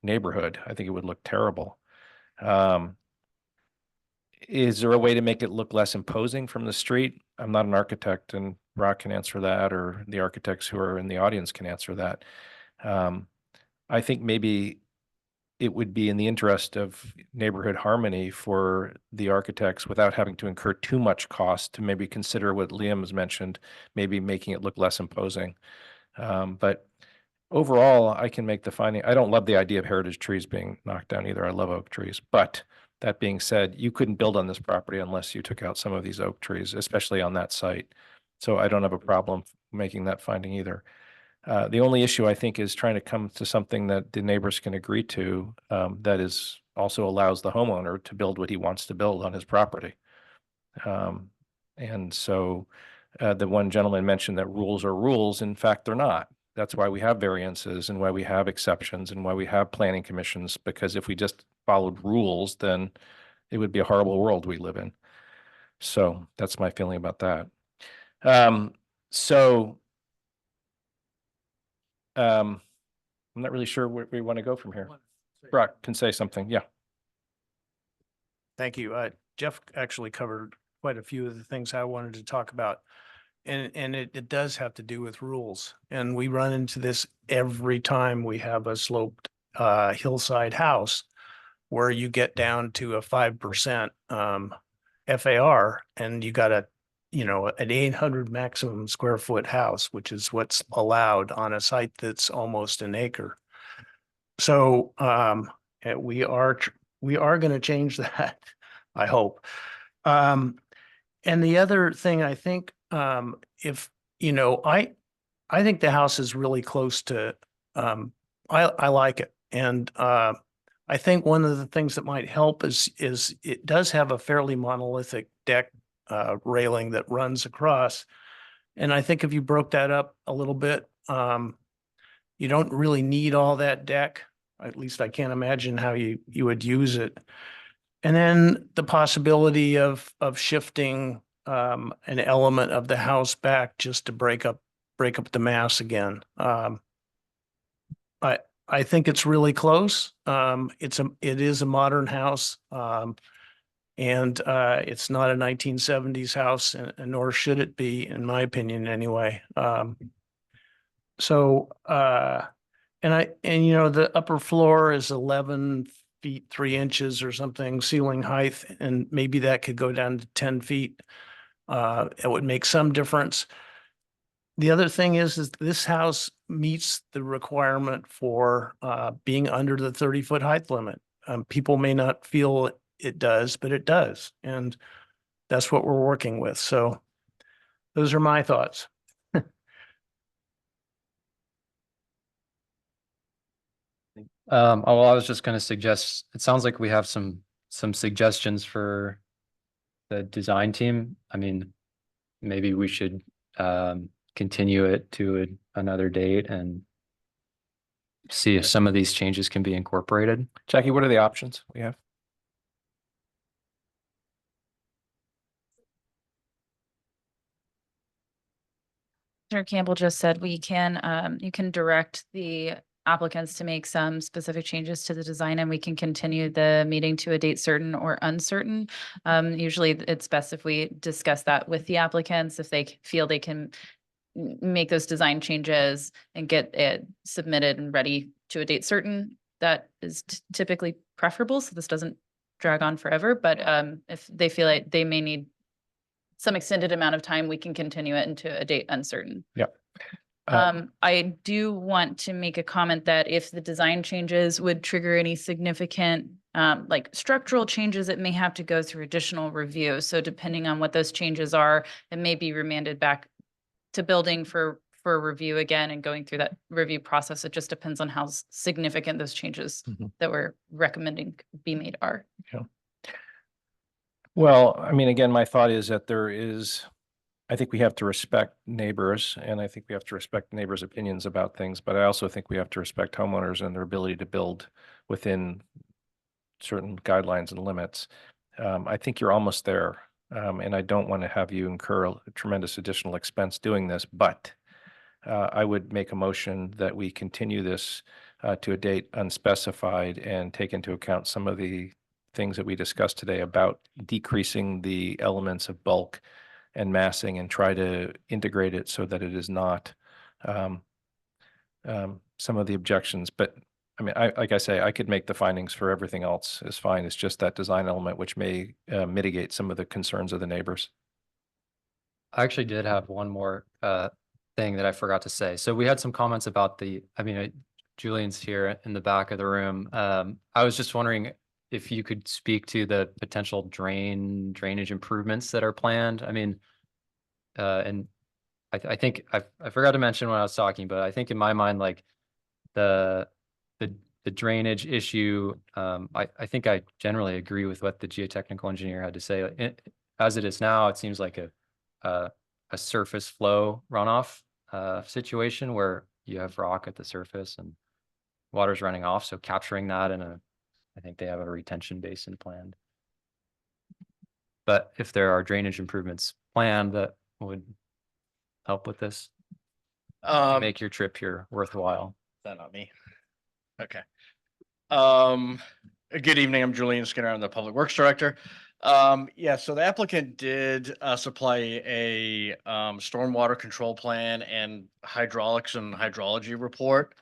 neighborhood. I think it would look terrible. Is there a way to make it look less imposing from the street? I'm not an architect, and Brock can answer that, or the architects who are in the audience can answer that. I think maybe it would be in the interest of neighborhood harmony for the architects without having to incur too much cost to maybe consider what Liam has mentioned, maybe making it look less imposing. But overall, I can make the finding. I don't love the idea of heritage trees being knocked down either. I love oak trees. But that being said, you couldn't build on this property unless you took out some of these oak trees, especially on that site. So I don't have a problem making that finding either. The only issue, I think, is trying to come to something that the neighbors can agree to that is also allows the homeowner to build what he wants to build on his property. And so the one gentleman mentioned that rules are rules. In fact, they're not. that's why we have variances and why we have exceptions and why we have planning commissions, because if we just followed rules, then it would be a horrible world we live in. So that's my feeling about that. So I'm not really sure where we want to go from here. Brock can say something. Yeah. Thank you. Jeff actually covered quite a few of the things I wanted to talk about. And it does have to do with rules. And we run into this every time we have a sloped hillside house where you get down to a 5% FAR and you got an 800 maximum square foot house, which is what's allowed on a site that's almost an acre. So we are going to change that, I hope. And the other thing I think, if, I think the house is really close to, I like it. And I think one of the things that might help is it does have a fairly monolithic deck railing that runs across. And I think if you broke that up a little bit, you don't really need all that deck. At least I can't imagine how you would use it. And then the possibility of shifting an element of the house back just to break up the mass again. I think it's really close. It is a modern house. And it's not a 1970s house, and nor should it be, in my opinion, anyway. The upper floor is 11 feet 3 inches or something ceiling height, and maybe that could go down to 10 feet. It would make some difference. The other thing is this house meets the requirement for being under the 30-foot height limit. People may not feel it does, but it does. And that's what we're working with. So those are my thoughts. Well, I was just going to suggest, it sounds like we have some suggestions for the design team. I mean, maybe we should continue it to another date and see if some of these changes can be incorporated. Jackie, what are the options we have? Mr. Campbell just said you can direct the applicants to make some specific changes to the design, and we can continue the meeting to a date certain or uncertain. Usually it's best if we discuss that with the applicants, if they feel they can make those design changes and get it submitted and ready to a date certain. That is typically preferable, so this doesn't drag on forever. But if they feel like they may need some extended amount of time, we can continue it into a date uncertain. Yeah. I do want to make a comment that if the design changes would trigger any significant like structural changes, it may have to go through additional review. So depending on what those changes are, it may be remanded back to building for review again and going through that review process. It just depends on how significant those changes that we're recommending be made are. Yeah. Well, I mean, again, my thought is that I think we have to respect neighbors, and I think we have to respect neighbors' opinions about things, but I also think we have to respect homeowners and their ability to build within certain guidelines and limits. I think you're almost there, and I don't want to have you incur a tremendous additional expense doing this, but I would make a motion that we continue this to a date unspecified and take into account some of the things that we discussed today about decreasing the elements of bulk and massing and try to integrate it so that it is not some of the objections. But I mean, like I say, I could make the findings for everything else is fine. It's just that design element which may mitigate some of the concerns of the neighbors. I actually did have one more thing that I forgot to say. So we had some comments about Julian's here in the back of the room. I was just wondering if you could speak to the potential drainage improvements that are planned. I mean, and I think I forgot to mention when I was talking, but I think in my mind, like the drainage issue, I think I generally agree with what the geotechnical engineer had to say. As it is now, it seems like a surface flow runoff. situation where you have rock at the surface and water's running off, so capturing that I think they have a retention basin planned. But if there are drainage improvements planned that would help with this, to make your trip here worthwhile. That not me. Okay. Good evening. I'm Julian Skinner. I'm the Public Works Director. Yeah, so the applicant did supply a stormwater control plan and hydraulics and hydrology report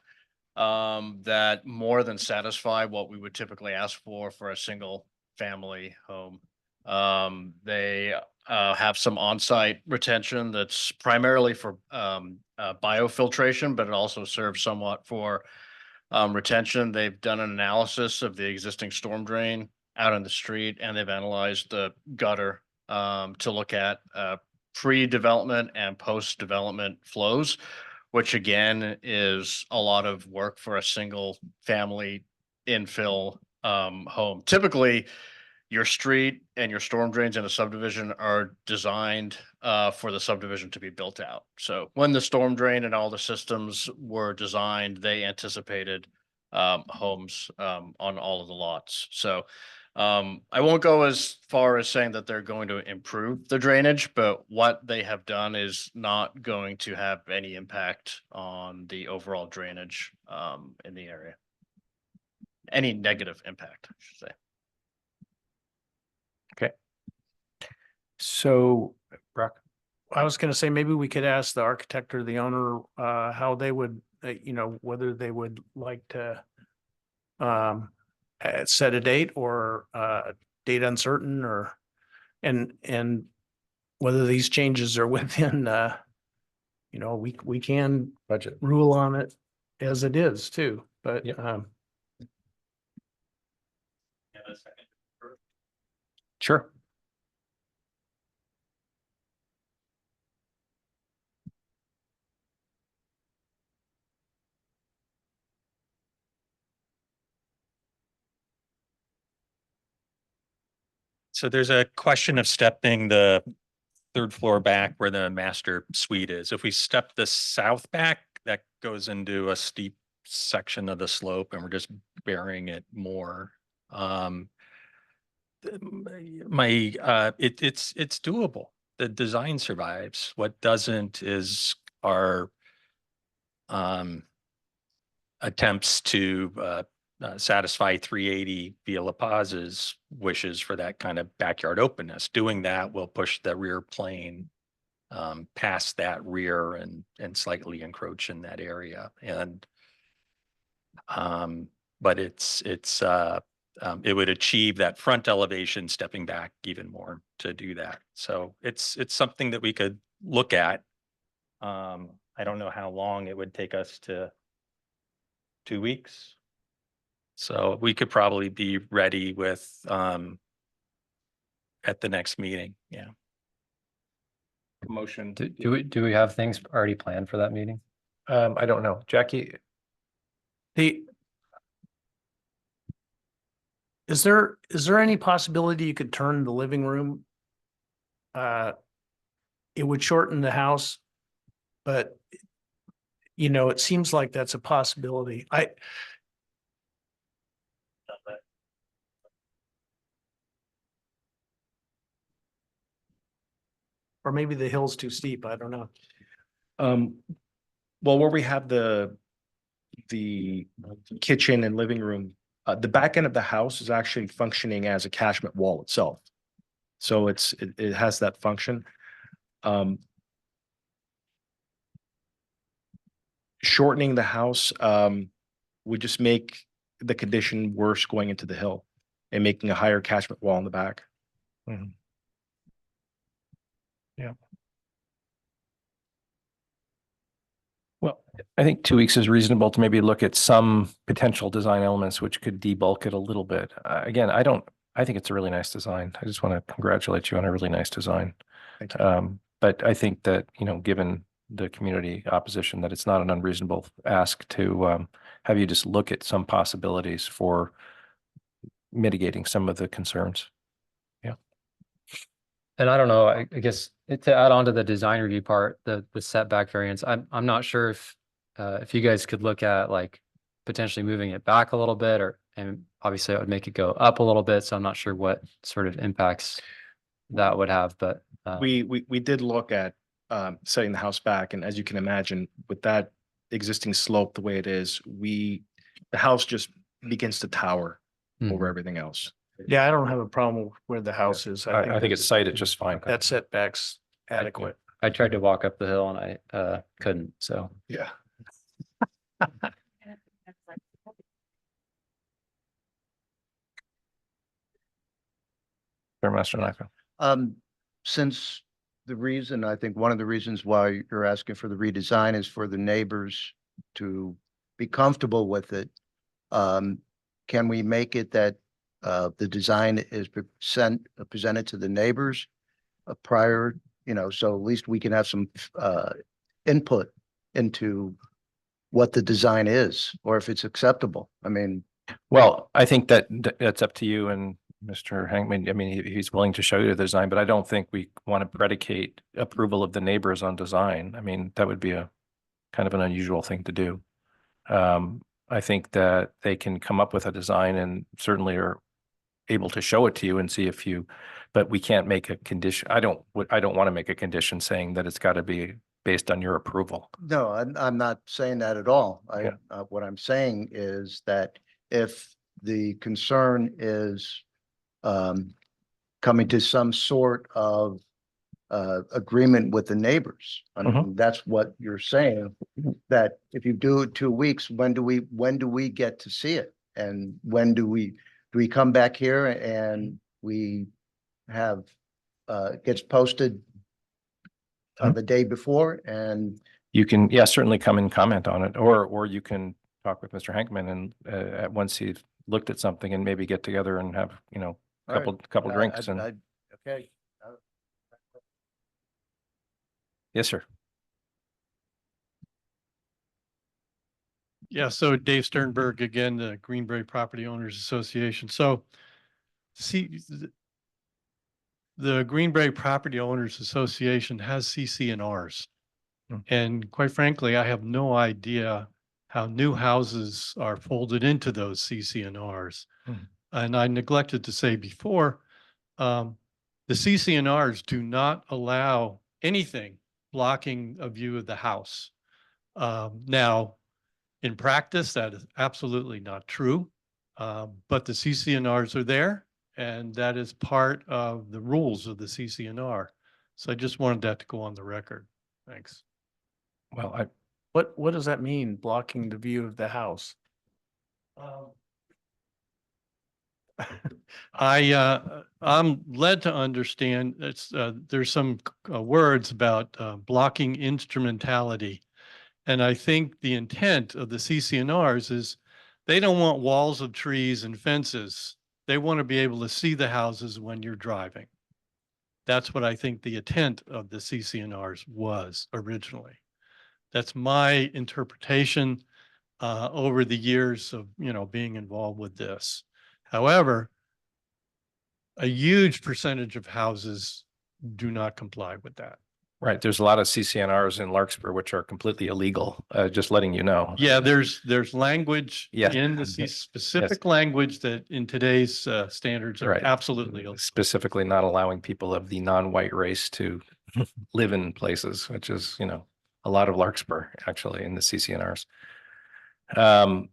that more than satisfy what we would typically ask for a single family home. They have some on-site retention that's primarily for biofiltration, but it also serves somewhat for retention. They've done an analysis of the existing storm drain out on the street, and they've analyzed the gutter to look at pre-development and post-development flows, which again is a lot of work for a single family infill home. Typically, your street and your storm drains in a subdivision are designed for the subdivision to be built out. So when the storm drain and all the systems were designed, they anticipated homes on all of the lots. So I won't go as far as saying that they're going to improve the drainage, but what they have done is not going to have any impact on the overall drainage in the area. Any negative impact, I should say. Okay. So, Brock, I was gonna say, maybe we could ask the architect or the owner, how they would, whether they would like to set a date or, date uncertain or, and whether these changes are within, we can budget. rule on it as it is too, but, Sure. So there's a question of stepping the third floor back where the master suite is. If we step the south back, that goes into a steep section of the slope and we're just burying it more. It's doable. The design survives. What doesn't is our attempts to satisfy 380 via La Paz's wishes for that kind of backyard openness. Doing that will push the rear plane past that rear and slightly encroach in that area. And but it would achieve that front elevation, stepping back even more to do that. So it's something that we could look at. I don't know how long it would take us to 2 weeks. So we could probably be ready with at the next meeting. Yeah. Motion. Do we have things already planned for that meeting? I don't know. Jackie, Is there any possibility you could turn the living room? It would shorten the house, but it seems like that's a possibility. Or maybe the hill's too steep. I don't know. Well, where we have the kitchen and living room, the back end of the house is actually functioning as a catchment wall itself. So it has that function. Shortening the house would just make the condition worse going into the hill and making a higher catchment wall in the back. Mhm. Yeah. Well, I think 2 weeks is reasonable to maybe look at some potential design elements which could debulk it a little bit. Again, I think it's a really nice design. I just want to congratulate you on a really nice design. Thank you. But I think that, given the community opposition, that it's not an unreasonable ask to have you just look at some possibilities for mitigating some of the concerns. Yeah. And I don't know, I guess to add on to the design review part, the setback variance, I'm not sure if you guys could look at like potentially moving it back a little bit and obviously it would make it go up a little bit. So I'm not sure what sort of impacts that would have, but We did look at setting the house back, and as you can imagine, with that existing slope the way it is, the house just begins to tower over everything else. Yeah, I don't have a problem where the house is. I think it's cited just fine. That setback's adequate. I tried to walk up the hill and I couldn't, so. Yeah. Master Naka. Since the reason, I think one of the reasons why you're asking for the redesign is for the neighbors to be comfortable with it. Can we make it that the design is presented to the neighbors prior, so at least we can have some input into what the design is, or if it's acceptable? I mean. Well, I think that's up to you and Mr. Hankman. I mean, he's willing to show you the design, but I don't think we want to predicate approval of the neighbors on design. I mean, that would be a kind of an unusual thing to do. I think that they can come up with a design and certainly are able to show it to you and see if you, but we can't make a condition. I don't want to make a condition saying that it's got to be based on your approval. No, I'm not saying that at all. What I'm saying is that if the concern is coming to some sort of agreement with the neighbors, I mean, that's what you're saying, that if you do it 2 weeks, when do we get to see it? And when do we come back here and we have gets posted the day before, and you can, certainly come and comment on it, or you can talk with Mr. Hankman and once he's looked at something and maybe get together and have, couple drinks and. Okay. Yes, sir. Yeah, so Dave Sternberg, again, the Greenbrae Property Owners Association. So see, the Greenbrae Property Owners Association has CC&Rs. And quite frankly, I have no idea how new houses are folded into those CC&Rs. And I neglected to say before, the CC&Rs do not allow anything blocking a view of the house. Now, in practice, that is absolutely not true, but the CC&Rs are there, and that is part of the rules of the CC&R. So I just wanted that to go on the record. Thanks. Well, What does that mean, blocking the view of the house? I'm led to understand there's some words about blocking instrumentality. And I think the intent of the CC&Rs is they don't want walls of trees and fences. They want to be able to see the houses when you're driving. That's what I think the intent of the CC&Rs was originally. That's my interpretation over the years of, being involved with this. However, a huge percentage of houses do not comply with that. Right. There's a lot of CC&Rs in Larkspur, which are completely illegal, just letting you know. Yeah, there's language Yeah. in the specific language that in today's standards are Right. absolutely illegal. Specifically not allowing people of the non-white race to live in places, which is, a lot of Larkspur actually in the CC&Rs. All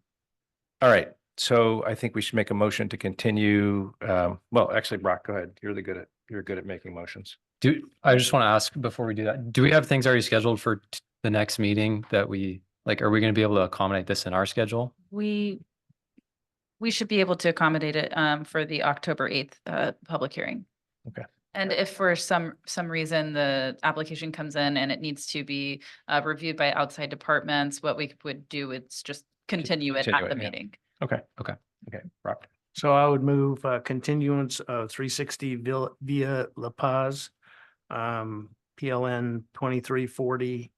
right. So I think we should make a motion to continue. Well, actually, Brock, go ahead. You're good at making motions. I just want to ask before we do that, do we have things already scheduled for the next meeting that are we going to be able to accommodate this in our schedule? We should be able to accommodate it for the October 8th public hearing. Okay. And if for some reason the application comes in and it needs to be reviewed by outside departments, what we would do is just continue it at the meeting. Okay. Brock. So I would move continuance of 360 Via La Paz, PLN 2340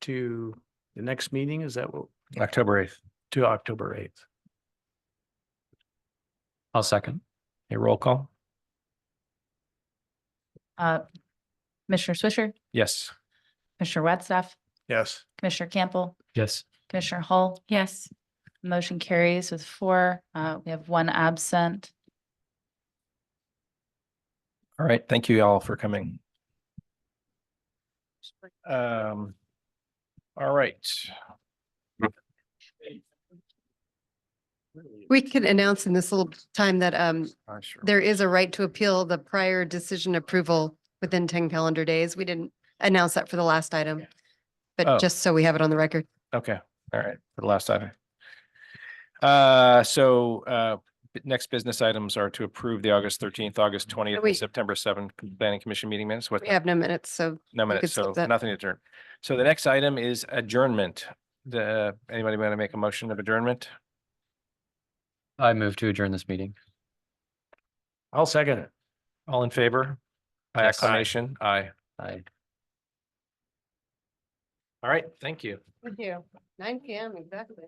to the next meeting. Is that what? October 8th. To October 8th. I'll second. A roll call. Commissioner Swisher, Yes. Commissioner Whitstaff, Yes. Commissioner Campbell, Yes. Commissioner Hull. Yes. Motion carries with 4. We have 1 absent. All right. Thank you all for coming. All right. We could announce in this little time that Sure. there is a right to appeal the prior decision approval within 10 calendar days. We didn't announce that for the last item, Oh. but just so we have it on the record. Okay. All right. For the last item. Next business items are to approve the August 13th, August 20th, and Wait. September 7th planning commission meeting minutes. What? We have no minutes, so. No you could minutes, skip so that. nothing to adjourn. So the next item is adjournment. Anybody want to make a motion of adjournment? I move to adjourn this meeting. I'll second it. All in favor? By Yes. acclamation? Aye. Aye. All right, thank you. Thank you. 9 PM, exactly.